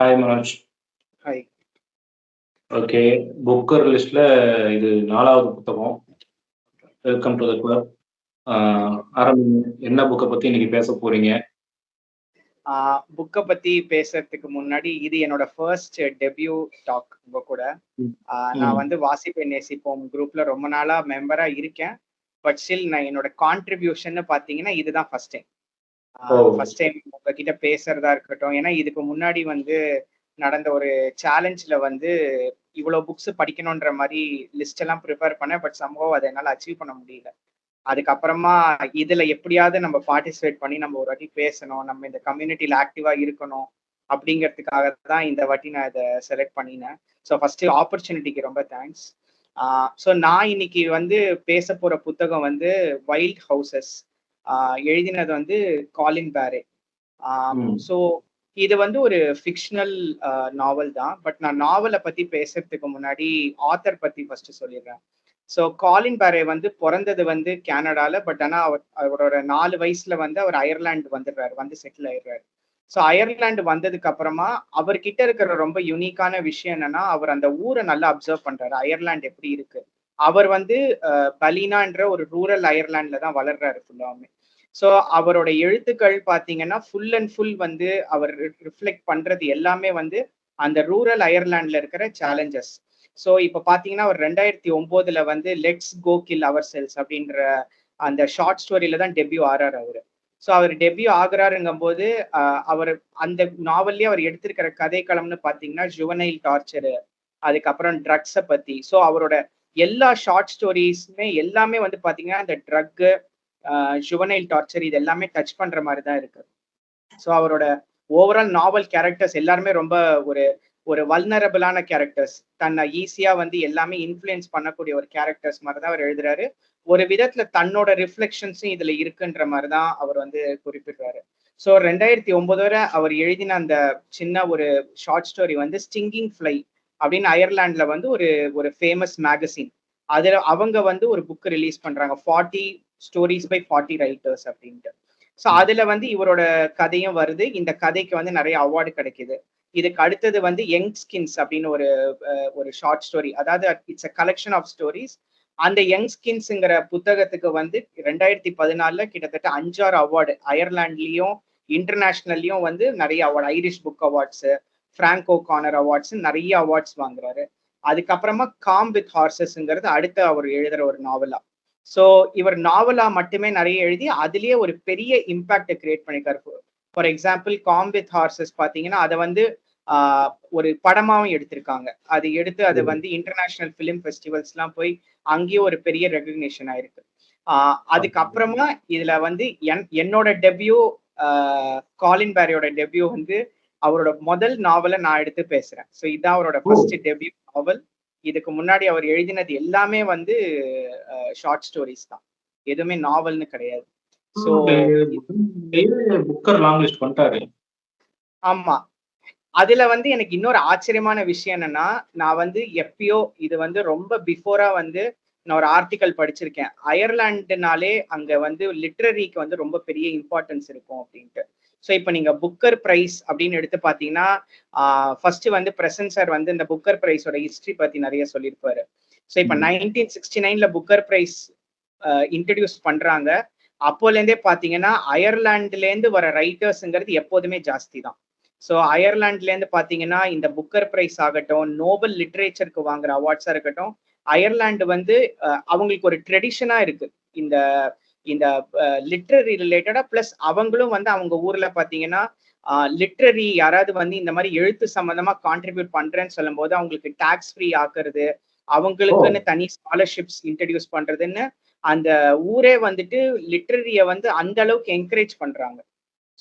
Hi Manoj. Hi. Okay. Booker லிஸ்ட்ல இது 4வது புத்தகம். Welcome to the club. ஆரம்பிங்க. என்ன புக்கை பத்தி இன்னைக்கு பேச போறீங்க? புக்கை பத்தி பேசுறதுக்கு முன்னாடி இது என்னோட ஃபர்ஸ்ட் டெபியூ டாக் உங்க கூட. நான் வந்து வாசிப்பை நேசிப்போம் குரூப்ல ரொம்ப நாளா மெம்பரா இருக்கேன். பட் ஸ்டில் நான் என்னோட கான்ட்ரிபியூஷன் பாத்தீங்கன்னா இதுதான் ஃபர்ஸ்ட் டைம். ஃபர்ஸ்ட் டைம் உங்ககிட்ட பேசுறதா இருக்கட்டும். ஏன்னா இதுக்கு முன்னாடி வந்து நடந்த ஒரு சேலஞ்சில் வந்து இவ்வளோ புக்ஸ் படிக்கணுன்ற மாதிரி லிஸ்ட் எல்லாம் ப்ரிப்பேர் பண்ணேன். பட் சம்பவம் அதை என்னால் அச்சீவ் பண்ண முடியல. அதுக்கப்புறமா இதுல எப்படியாவது நம்ம பார்ட்டிசிபேட் பண்ணி நம்ம ஒரு வாட்டி பேசணும், நம்ம இந்த கம்யூனிட்டியில ஆக்டிவா இருக்கணும் அப்படிங்கிறதுக்காக தான் இந்த வாட்டி நான் இதை செலக்ட் பண்ணினேன். ஸோ ஃபர்ஸ்ட் ஆப்பர்ச்சுனிட்டிக்கு ரொம்ப தேங்க்ஸ். ஸோ நான் இன்னைக்கு வந்து பேச போற புத்தகம் வந்து வைல்ட் ஹவுசஸ். எழுதினது வந்து காலின் பேரே. ஸோ இது வந்து ஒரு ஃபிக்ஷனல் நாவல் தான். பட் நான் நாவலை பத்தி பேசுறதுக்கு முன்னாடி ஆத்தர் பத்தி ஃபர்ஸ்ட் சொல்லிடுறேன். ஸோ காலின் பேரே வந்து பிறந்தது வந்து கனடால. பட் ஆனால் அவரோட 4 வயசுல வந்து அவர் அயர்லாந்து வந்துடுறாரு, வந்து செட்டில் ஆயிடுறாரு. ஸோ அயர்லாந்து வந்ததுக்கு அப்புறமா அவர்கிட்ட இருக்கிற ரொம்ப யூனிக்கான விஷயம் என்னன்னா, அவர் அந்த ஊரை நல்லா அப்சர்வ் பண்றாரு. அயர்லாந்து எப்படி இருக்கு. அவர் வந்து பலீனான்ற ஒரு ரூரல் அயர்லாந்துல தான் வளர்றாரு ஃபுல்லாமே. ஸோ அவரோட எழுத்துக்கள் பார்த்தீங்கன்னா ஃபுல் அண்ட் ஃபுல் வந்து அவர் ரிஃப்ளெக்ட் பண்றது எல்லாமே வந்து அந்த ரூரல் அயர்லாந்துல இருக்கிற சேலஞ்சஸ். ஸோ இப்போ பார்த்தீங்கன்னா அவர் 2009 வந்து let's go kill ourselves அப்படின்ற அந்த ஷார்ட் ஸ்டோரியில தான் டெபியூ ஆறாரு அவரு. ஸோ அவர் டெபியூ ஆகுறாருங்கும் போது அவர் அந்த நாவல்லே அவர் எடுத்திருக்கிற கதைக்களம்னு பார்த்தீங்கன்னா ஜுவனைல் டார்ச்சரு, அதுக்கப்புறம் ட்ரக்ஸை பத்தி. ஸோ அவரோட எல்லா ஷார்ட் ஸ்டோரிஸுமே எல்லாமே வந்து பார்த்தீங்கன்னா இந்த ட்ரக்கு, ஜுவனைல் டார்ச்சர் இது எல்லாமே டச் பண்ற மாதிரி தான் இருக்கு. ஸோ அவரோட ஓவரால் நாவல் கேரக்டர்ஸ் எல்லாருமே ரொம்ப ஒரு ஒரு வல்னரபிளான கேரக்டர்ஸ், தன்னை ஈஸியா வந்து எல்லாமே இன்ஃப்ளூயன்ஸ் பண்ணக்கூடிய ஒரு கேரக்டர்ஸ் மாதிரி தான் அவர் எழுதுறாரு. ஒரு விதத்துல தன்னோட ரிஃப்ளெக்ஷன்ஸும் இதுல இருக்குன்ற மாதிரி தான் அவர் வந்து குறிப்பிடுறாரு. ஸோ 2009 வரை அவர் எழுதின அந்த சின்ன ஒரு ஷார்ட் ஸ்டோரி வந்து ஸ்டிங்கிங் ஃப்ளை அப்படின்னு அயர்லாந்துல வந்து ஒரு ஒரு ஃபேமஸ் மேகசின், அதுல அவங்க வந்து ஒரு புக் ரிலீஸ் பண்றாங்க, 40 ஸ்டோரிஸ் பை 40 ரைட்டர்ஸ் அப்படின்ட்டு. ஸோ அதுல வந்து இவரோட கதையும் வருது. இந்த கதைக்கு வந்து நிறைய அவார்டு கிடைக்குது. இதுக்கு அடுத்தது வந்து யங் ஸ்கின்ஸ் அப்படின்னு ஒரு ஒரு ஷார்ட் ஸ்டோரி, அதாவது it's a collection of stories. அந்த யங் ஸ்கின்ஸ்ங்கிற புத்தகத்துக்கு வந்து 2014 கிட்டத்தட்ட 5-6 அவார்டு அயர்லாண்ட்லயும் இன்டர்நேஷனல்லையும் வந்து நிறைய award, Irish book awards, Franco corner awards, நிறைய அவார்ட்ஸ் வாங்குறாரு. அதுக்கப்புறமா காம் வித் ஹார்சஸ்ங்கிறது அடுத்த அவர் எழுதுற ஒரு நாவலா. ஸோ இவர் நாவலா மட்டுமே நிறைய எழுதி அதுலயே ஒரு பெரிய இம்பாக்டை கிரியேட் பண்ணிருக்காரு. For example com with horses பார்த்தீங்கன்னா அதை வந்து ஒரு படமாவும் எடுத்திருக்காங்க. அது எடுத்து அது வந்து இன்டர்நேஷனல் ஃபிலிம் ஃபெஸ்டிவல்ஸ்லாம் போய் அங்கேயும் ஒரு பெரிய ரெகக்னிஷன் ஆயிருக்கு. அதுக்கப்புறமா இதுல வந்து என்னோட டெபியூ, காலின் பேரியோட டெபியூ வந்து அவரோட முதல் நாவலை நான் எடுத்து பேசுறேன். ஸோ இதான் அவரோட ஃபர்ஸ்ட் டெபியூ நாவல். இதுக்கு முன்னாடி அவர் எழுதினது எல்லாமே வந்து ஷார்ட் ஸ்டோரிஸ் தான், எதுவுமே நாவல்னு கிடையாது. ஸோ புக்கர் லாங் லிஸ்ட் பண்ணிட்டாரு. ஆமா. அதுல வந்து எனக்கு இன்னொரு ஆச்சரியமான விஷயம் என்னன்னா, நான் வந்து எப்பயோ இது வந்து ரொம்ப பிஃபோரா வந்து நான் ஒரு ஆர்டிக்கல் படிச்சிருக்கேன். அயர்லாண்டுனாலே அங்க வந்து லிட்ரரிக்கு வந்து ரொம்ப பெரிய இம்பார்ட்டன்ஸ் இருக்கும் அப்படின்ட்டு. ஸோ இப்போ நீங்க புக்கர் பிரைஸ் அப்படின்னு எடுத்து பார்த்தீங்கன்னா, ஃபர்ஸ்ட் வந்து பிரசன்ட் சார் வந்து இந்த புக்கர் பிரைஸோட ஹிஸ்டரி பத்தி நிறைய சொல்லியிருப்பாரு. ஸோ இப்போ 1969 புக்கர் பிரைஸ் இன்ட்ரடியூஸ் பண்றாங்க. அப்போலேருந்தே பார்த்தீங்கன்னா அயர்லாண்டுலேருந்து வர ரைட்டர்ஸுங்கிறது எப்போதுமே ஜாஸ்தி தான். ஸோ அயர்லாண்ட்லேருந்து பார்த்தீங்கன்னா இந்த புக்கர் பிரைஸ் ஆகட்டும், நோபல் லிட்ரேச்சருக்கு வாங்குற அவார்ட்ஸாக இருக்கட்டும், அயர்லாண்டு வந்து அவங்களுக்கு ஒரு ட்ரெடிஷனா இருக்கு இந்த இந்த லிட்ரரி ரிலேட்டடா. பிளஸ் அவங்களும் வந்து அவங்க ஊர்ல பார்த்தீங்கன்னா லிட்ரரி யாராவது வந்து இந்த மாதிரி எழுத்து சம்பந்தமா கான்ட்ரிபியூட் பண்றேன்னு சொல்லும் போது அவங்களுக்கு டாக்ஸ் ஃப்ரீ ஆக்குறது, அவங்களுக்குன்னு தனி ஸ்காலர்ஷிப்ஸ் இன்ட்ரடியூஸ் பண்றதுன்னு அந்த ஊரே வந்துட்டு லிட்ரரிய வந்து அந்த அளவுக்கு என்கரேஜ் பண்றாங்க.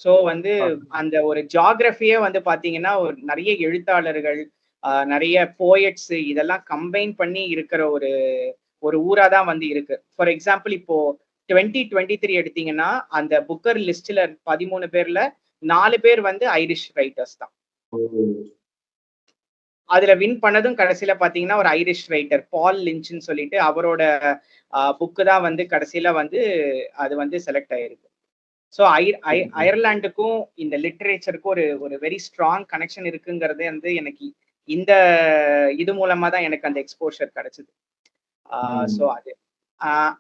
ஸோ வந்து அந்த ஒரு ஜியாகிரபியே வந்து பாத்தீங்கன்னா ஒரு நிறைய எழுத்தாளர்கள், நிறைய போயட்ஸ் இதெல்லாம் கம்பைன் பண்ணி இருக்கிற ஒரு ஒரு ஊரா தான் வந்து இருக்கு. ஃபார் எக்ஸாம்பிள் இப்போ 2023 எடுத்தீங்கன்னா அந்த புக்கர் லிஸ்ட்ல 13 பேர்ல 4 பேர் வந்து ஐரிஷ் ரைட்டர்ஸ் தான். அதுல வின் பண்ணதும் கடைசியில பாத்தீங்கன்னா ஒரு ஐரிஷ் ரைட்டர் பால் லிஞ்ச்னு சொல்லிட்டு அவரோட புக்கு தான் வந்து கடைசியில வந்து அது வந்து செலக்ட் ஆயிருக்கு. ஸோ அயர்லாண்டுக்கும் இந்த லிட்ரேச்சருக்கும் ஒரு ஒரு வெரி ஸ்ட்ராங் கனெக்ஷன் இருக்குங்கிறது வந்து எனக்கு இந்த இது மூலமா தான் எனக்கு அந்த எக்ஸ்போஷர் கிடைச்சது. ஸோ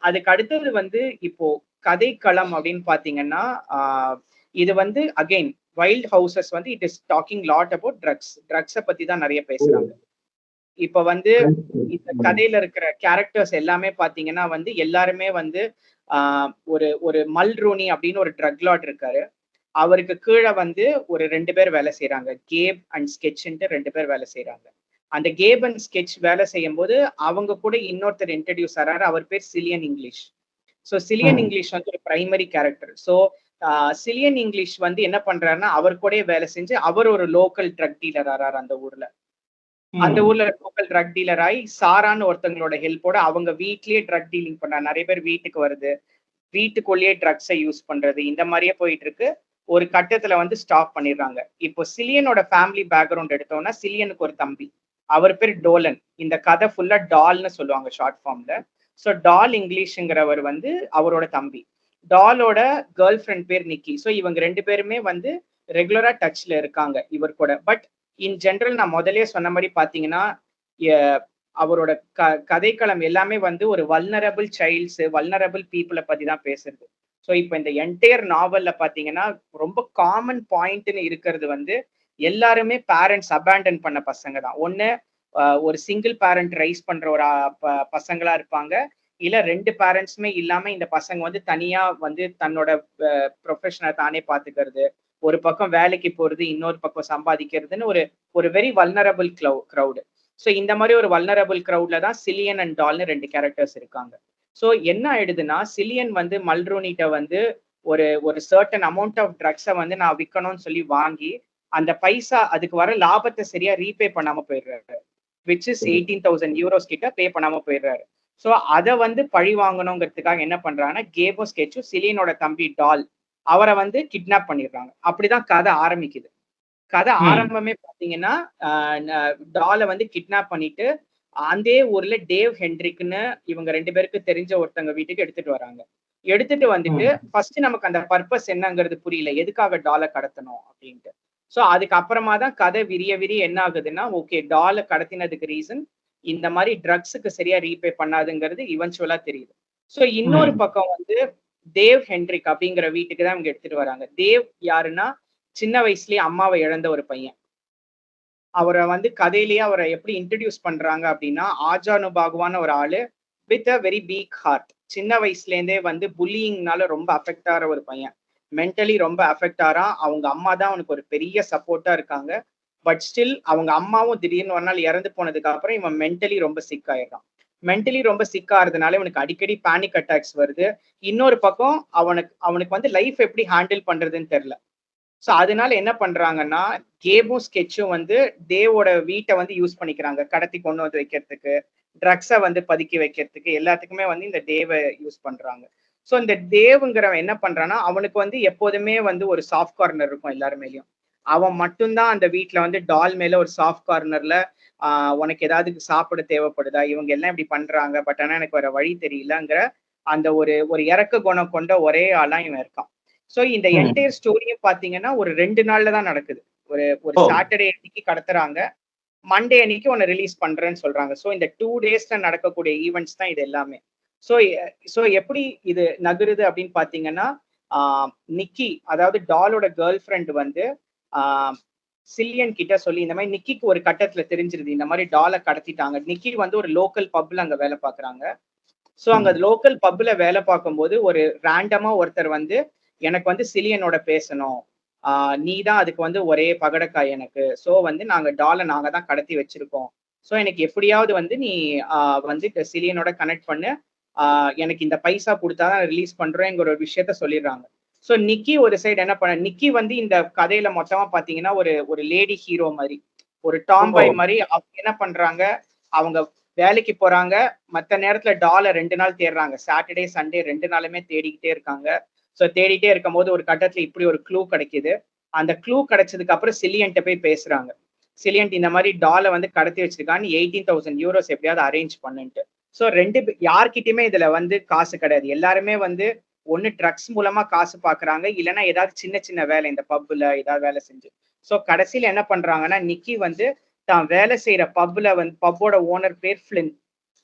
அதுக்கு அடுத்தது வந்து இப்போ கதைக்களம் அப்படின்னு பாத்தீங்கன்னா இது வந்து அகைன் வைல்ட் ஹவுசஸ் வந்து it is talking lot about ட்ரக்ஸை பத்தி தான் நிறைய பேசுறாங்க. இப்ப வந்து இந்த கதையில இருக்கிற கேரக்டர்ஸ் எல்லாமே பாத்தீங்கன்னா வந்து எல்லாருமே வந்து ஒரு ஒரு மல்ரூனி அப்படின்னு ஒரு ட்ரக் லாட் இருக்காரு. அவருக்கு கீழே வந்து ஒரு 2 பேர் வேலை செய்யறாங்க. கேப் அண்ட் ஸ்கெட்ச்ன்ட்டு 2 பேர் வேலை செய்யறாங்க. அந்த கேப் அண்ட் ஸ்கெட்ச் வேலை செய்யும் போது அவங்க கூட இன்னொருத்தர் இன்ட்ரடியூஸ் ஆறாரு. அவர் பேர் Cillian English. So Cillian English வந்து ஒரு primary character. So Cillian English வந்து என்ன பண்றாருன்னா அவர் கூட வேலை செஞ்சு அவர் ஒரு லோக்கல் ட்ரக் டீலர் ஆறாரு அந்த ஊர்ல. அந்த ஊர்ல லோக்கல் ட்ரக் டீலர் ஆகி சாரான்னு ஒருத்தங்களோட ஹெல்ப்போட அவங்க வீட்லயே ட்ரக் டீலிங் பண்றாங்க. நிறைய பேர் வீட்டுக்கு வருது, வீட்டுக்குள்ளேயே ட்ரக்ஸை யூஸ் பண்றது, இந்த மாதிரியே போயிட்டு இருக்கு. ஒரு கட்டத்துல வந்து ஸ்டாப் பண்ணிடுறாங்க. இப்போ சிலியனோட ஃபேமிலி பேக்ரவுண்ட் எடுத்தோம்னா சிலியனுக்கு ஒரு தம்பி, அவர் பேர் டோலன். இந்த கதை ஃபுல்லா டால்னு சொல்லுவாங்க ஷார்ட் ஃபார்ம்ல. ஸோ டால் இங்கிலீஷ்ங்கிறவர் வந்து அவரோட தம்பி. டாலோட கேர்ள் ஃப்ரெண்ட் பேர் நிக்கி. ஸோ இவங்க 2 பேருமே வந்து ரெகுலரா டச்ல இருக்காங்க இவர் கூட. பட் இன் ஜென்ரல் நான் முதலே சொன்ன மாதிரி பாத்தீங்கன்னா அவரோட கதைக்களம் எல்லாமே வந்து ஒரு வல்னரபிள் சைல்ட்ஸ், வல்னரபிள் பீப்புளை பத்தி தான் பேசுறது. ஸோ இப்போ இந்த என்டையர் நாவல்ல பாத்தீங்கன்னா ரொம்ப காமன் பாயிண்ட்னு இருக்கிறது வந்து எல்லாருமே பேரண்ட்ஸ் அபேண்டன் பண்ண பசங்க தான். ஒண்ணு ஒரு சிங்கிள் பேரண்ட் ரைஸ் பண்ற ஒரு பசங்களா இருப்பாங்க, இல்ல 2 பேரண்ட்ஸுமே இல்லாம இந்த பசங்க வந்து தனியா வந்து தன்னோட ப்ரொஃபஷனை தானே பாத்துக்கிறது, ஒரு பக்கம் வேலைக்கு போறது, இன்னொரு பக்கம் சம்பாதிக்கிறதுன்னு ஒரு ஒரு வெரி வல்னரபிள் க்ரௌடு. ஸோ இந்த மாதிரி ஒரு வல்னரபிள் க்ரௌட்ல தான் சிலியன் அண்ட் டால்னு 2 கேரக்டர்ஸ் இருக்காங்க. ஸோ என்ன ஆயிடுதுன்னா சிலியன் வந்து மல்ரூனிட்ட வந்து ஒரு ஒரு சர்டன் அமௌண்ட் ஆஃப் ட்ரக்ஸை வந்து நான் விற்கணும்னு சொல்லி வாங்கி அந்த பைசா அதுக்கு வர லாபத்தை சரியா ரீபே பண்ணாம போயிடுறாரு. விச் இஸ் 18,000 euros கிட்ட பே பண்ணாம போயிடுறாரு. ஸோ அதை வந்து பழி வாங்கணுங்கிறதுக்காக என்ன பண்றாங்கன்னா கேபோ ஸ்கெட்சும் சிலியனோட தம்பி டால் அவரை வந்து கிட்னாப் பண்ணிடுறாங்க. அப்படிதான் கதை ஆரம்பிக்குது. கதை ஆரம்பமே பாத்தீங்கன்னா டாலை வந்து கிட்னாப் பண்ணிட்டு அந்த ஊர்ல டேவ் ஹென்ட்ரிக்னு இவங்க 2 பேருக்கு தெரிஞ்ச ஒருத்தங்க வீட்டுக்கு எடுத்துட்டு வராங்க. எடுத்துட்டு வந்துட்டு ஃபர்ஸ்ட் நமக்கு அந்த பர்பஸ் என்னங்கிறது புரியல, எதுக்காக டாலை கடத்தணும் அப்படின்ட்டு. ஸோ அதுக்கு அப்புறமா தான் கதை விரிய விரிய என்ன ஆகுதுன்னா ஓகே டாலை கடத்தினதுக்கு ரீசன் இந்த மாதிரி ட்ரக்ஸுக்கு சரியா ரீபே பண்ணாதுங்கிறது இவென்ச்சுவலா தெரியுது. ஸோ இன்னொரு பக்கம் வந்து தேவ் ஹென்ட்ரிக் அப்படிங்கிற வீட்டுக்கு தான் இவங்க எடுத்துட்டு வராங்க. தேவ் யாருன்னா சின்ன வயசுலயே அம்மாவை இழந்த ஒரு பையன். அவரை வந்து கதையிலேயே அவரை எப்படி இன்ட்ரடியூஸ் பண்றாங்க அப்படின்னா ஆஜானுபாகுவான ஒரு ஆளு with a very big heart. சின்ன வயசுல இருந்தே வந்து புல்லிங்னால ரொம்ப அஃபெக்ட் ஆகிற ஒரு பையன், மென்டலி ரொம்ப அஃபெக்ட் ஆறான். அவங்க அம்மா தான் அவனுக்கு ஒரு பெரிய சப்போர்ட்டா இருக்காங்க. பட் ஸ்டில் அவங்க அம்மாவும் திடீர்னு ஒரு நாள் இறந்து போனதுக்கு அப்புறம் இவன் மென்டலி ரொம்ப சிக் ஆயிடுறான். மென்டலி ரொம்ப சிக் ஆகிறதுனால இவனுக்கு அடிக்கடி பேனிக் அட்டாக்ஸ் வருது. இன்னொரு பக்கம் அவனுக்கு வந்து லைஃப் எப்படி ஹேண்டில் பண்றதுன்னு தெரியல. ஸோ அதனால என்ன பண்றாங்கன்னா கேபும் ஸ்கெட்சும் வந்து தேவோட வீட்டை வந்து யூஸ் பண்ணிக்கிறாங்க, கடத்தி கொண்டு வந்து வைக்கிறதுக்கு, ட்ரக்ஸை வந்து பதுக்கி வைக்கிறதுக்கு, எல்லாத்துக்குமே வந்து இந்த தேவை யூஸ் பண்றாங்க. ஸோ இந்த தேவுங்கிறவன் என்ன பண்றான்னா அவனுக்கு வந்து எப்போதுமே வந்து ஒரு சாஃப்ட் கார்னர் இருக்கும் எல்லாரு மேலேயும். அவன் மட்டும்தான் அந்த வீட்டுல வந்து டால் மேல ஒரு சாஃப்ட் கார்னர்ல உனக்கு ஏதாவது சாப்பிட தேவைப்படுதா, இவங்க எல்லாம் இப்படி பண்றாங்க பட் ஆனா எனக்கு வேற வழி தெரியலங்கிற அந்த ஒரு ஒரு இறக்க குணம் கொண்ட ஒரே ஆளா இவன் இருக்கான். ஸோ இந்த என்டையர் ஸ்டோரியும் பாத்தீங்கன்னா ஒரு 2 நாள்ல தான் நடக்குது. ஒரு ஒரு சாட்டர்டே அன்னைக்கு கடத்துறாங்க, மண்டே அன்னைக்கு உன்னை ரிலீஸ் பண்றேன்னு சொல்றாங்க. ஸோ இந்த 2 டேஸ்ல நடக்கக்கூடிய ஈவெண்ட்ஸ் தான் இது எல்லாமே. ஸோ எப்படி இது நகருது அப்படின்னு பாத்தீங்கன்னா நிக்கி அதாவது டாலோட கேர்ள் ஃப்ரெண்ட் வந்து சில்லியன் கிட்ட சொல்லி இந்த மாதிரி நிக்கிக்கு ஒரு கட்டத்துல தெரிஞ்சிருது இந்த மாதிரி டாலை கடத்திட்டாங்க. நிக்கி வந்து ஒரு லோக்கல் பப்ல அங்க வேலை பாக்குறாங்க. ஸோ அங்க லோக்கல் பப்ல வேலை பார்க்கும்போது ஒரு ரேண்டமா ஒருத்தர் வந்து எனக்கு வந்து சிலியனோட பேசணும், நீ தான் அதுக்கு வந்து ஒரே பகடக்காய் எனக்கு, ஸோ வந்து டாலை நாங்க தான் கடத்தி வச்சிருக்கோம், ஸோ எனக்கு எப்படியாவது வந்து நீ வந்து சிலியனோட கனெக்ட் பண்ணு, எனக்கு இந்த பைசா கொடுத்தாதான் ரிலீஸ் பண்றேங்கிற ஒரு விஷயத்த சொல்லிடுறாங்க. ஸோ நிக்கி ஒரு சைடு என்ன பண்ண, நிக்கி வந்து இந்த கதையில மொத்தமா பாத்தீங்கன்னா ஒரு ஒரு லேடி ஹீரோ மாதிரி, ஒரு டாம்பாய் மாதிரி. அவங்க என்ன பண்றாங்க, அவங்க வேலைக்கு போறாங்க, மற்ற நேரத்துல டாலை 2 நாள் தேடுறாங்க, சாட்டர்டே சண்டே 2 நாளுமே தேடிக்கிட்டே இருக்காங்க. ஸோ தேடிட்டே இருக்கும் போது ஒரு கட்டத்துல இப்படி ஒரு க்ளூ கிடைக்குது. அந்த க்ளூ கிடைச்சதுக்கு அப்புறம் சிலியன்ட்ட போய் பேசுறாங்க. சிலியன்ட் இந்த மாதிரி டாலை வந்து கடத்தி வச்சிருக்கான்னு 18,000 euros எப்படியாவது அரேஞ்ச் பண்ணுன்ட்டு. ஸோ யார்கிட்டயுமே இதுல வந்து காசு கிடையாது, எல்லாருமே வந்து ஒண்ணு ட்ரக்ஸ் மூலமா காசு பாக்குறாங்க, இல்லைன்னா ஏதாவது சின்ன சின்ன வேலை இந்த பப்ல ஏதாவது வேலை செஞ்சு. சோ கடைசியில என்ன பண்றாங்கன்னா, நிக்கி வந்து தான் வேலை செய்யற பப்ல வந்து பப்போட ஓனர் பேர் ஃபிளின்.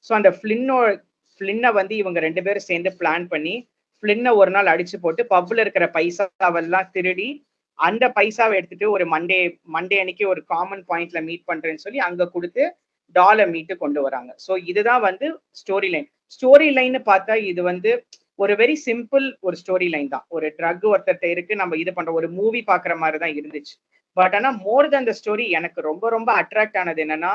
சோ அந்த ஃபிளின்ன வந்து இவங்க 2 பேரும் சேர்ந்து பிளான் பண்ணி ஃபிளின்ன ஒரு நாள் அடிச்சு போட்டு பப்ல இருக்கிற பைசாவெல்லாம் திருடி அந்த பைசாவை எடுத்துட்டு ஒரு மண்டே அன்னைக்கு ஒரு காமன் பாயிண்ட்ல மீட் பண்றேன்னு சொல்லி அங்க கொடுத்து டாலை மீட்டு கொண்டு வராங்க. சோ இதுதான் வந்து ஸ்டோரி லைன். ஸ்டோரி லைன் பார்த்தா இது வந்து ஒரு வெரி சிம்பிள் ஒரு ஸ்டோரி லைன் தான். ஒரு ட்ரக் ஒருத்தர்ட்ட இருக்கு, நம்ம இது பண்ற ஒரு மூவி பாக்குற மாதிரி தான் இருந்துச்சு. பட் ஆனா மோர் தென் த ஸ்டோரி எனக்கு ரொம்ப ரொம்ப அட்ராக்ட் ஆனது என்னன்னா,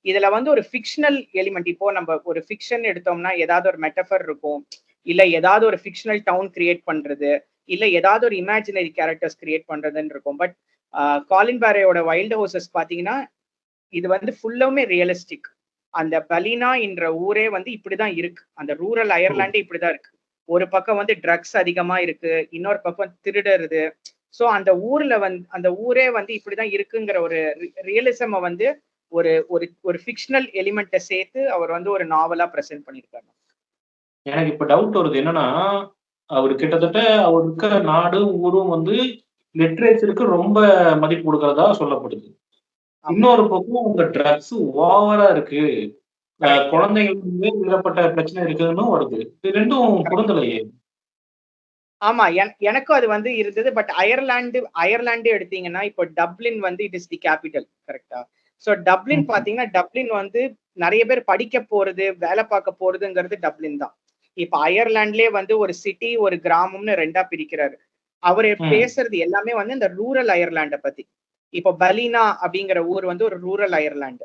இதுல வந்து ஒரு ஃபிக்ஷனல் எலிமெண்ட். இப்போ நம்ம ஒரு ஃபிக்ஷன் எடுத்தோம்னா ஏதாவது ஒரு மெட்டஃபர் இருக்கும், இல்ல ஏதாவது ஒரு ஃபிக்ஷனல் டவுன் கிரியேட் பண்றது, இல்ல ஏதாவது ஒரு இமேஜினரி கேரக்டர்ஸ் கிரியேட் பண்றதுன்னு இருக்கும். பட் காலின் பாரேயோட வைல்ட் ஹவுசஸ் பாத்தீங்கன்னா இது வந்து ஃபுல்லாவுமே ரியலிஸ்டிக். அந்த பலினா என்ற ஊரே வந்து இப்படிதான் இருக்கு. அந்த ரூரல் அயர்லாண்டே இப்படிதான் இருக்கு. ஒரு பக்கம் வந்து ட்ரக்ஸ் அதிகமா இருக்கு, இன்னொரு பக்கம் திருடுறது. சோ அந்த ஊர்ல வந்து அந்த ஊரே வந்து இப்படிதான் இருக்குங்கிற ஒரு ரியலிசம வந்து ஒரு ஒரு ஒரு ஃபிக்ஷனல் எலிமெண்ட்டை சேர்த்து அவர் வந்து ஒரு நாவலா பிரசன்ட் பண்ணியிருக்காரு. எனக்கு இப்ப டவுட் வருது என்னன்னா, அவரு கிட்டத்தட்ட அவர் இருக்கிற நாடு, ஊரும் வந்து லிட்ரேச்சருக்கு ரொம்ப மதிப்பு குடுக்கிறதா சொல்லப்படுது. இன்னொரு பக்கம் உங்க ட்ரக்ஸ் ஓவரா இருக்கு. குழந்தைகளுக்கு வந்து ஏகப்பட்ட பிரச்சனை இருக்குதுன்னும் வருது. இது 2ம் பொருந்தலையே! ஆமா. எனக்கும் அது வந்து இருந்தது. பட் அயர்லாண்டு எடுத்தீங்கன்னா, இப்போ டப்ளின் வந்து இட் இஸ் தி கேபிட்டல். கரெக்ட்டா? சோ டப்ளின் ம். பாத்தீங்கன்னா, டப்ளின் வந்து நெறைய பேர் படிக்க போறது, வேலை பார்க்க போறதுங்கிறது டப்ளின் தான். இப்ப அயர்லாண்ட்லயே வந்து ஒரு சிட்டி, ஒரு கிராமம்னு 2ஆ பிரிக்கிறாரு. அவரு ம். பேசுறது எல்லாமே வந்து இந்த ரூரல் அயர்லாண்ட பத்தி. இப்போ பலினா அப்படிங்கிற ஊர் வந்து ஒரு ரூரல் அயர்லாண்டு.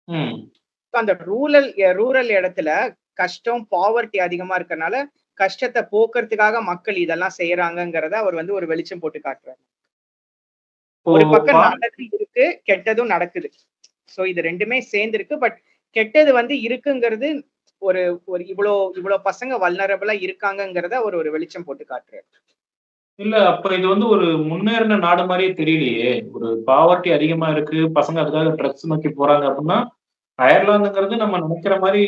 ம். அந்த ரூரல் இடத்துல கஷ்டம், பாவர்ட்டி அதிகமா இருக்கறனால, கஷ்டத்த போக்குறதுக்காக மக்கள் இதெல்லாம் செய்யறாங்கங்கிறத அவர் வந்து ஒரு வெளிச்சம் போட்டு காட்டுறாரு. இப்போ ஒரு பக்கம் பா நல்லது இருக்கு, கெட்டதும் நடக்குது. சோ இது 2மே சேர்ந்திருக்கு. பட் கெட்டது வந்து இருக்குங்கிறது ஒரு ஒரு இவ்ளோ பசங்க வல்னரபிளா இருக்காங்கங்கிறத அவர் ஒரு வெளிச்சம் போட்டு காட்டுறாரு. இல்ல அப்ப இது வந்து ஒரு முன்னேறின நாடு மாரியே தெரியலையே! ஒரு பாவர்ட்டி அதிகமா இருக்கு. பசங்க அதுக்காக ட்ரக்ஸ் நோக்கி போறாங்க அப்டின்னா, அயர்லாந்துங்கிறது நம்ம நெனைக்கிற மாரி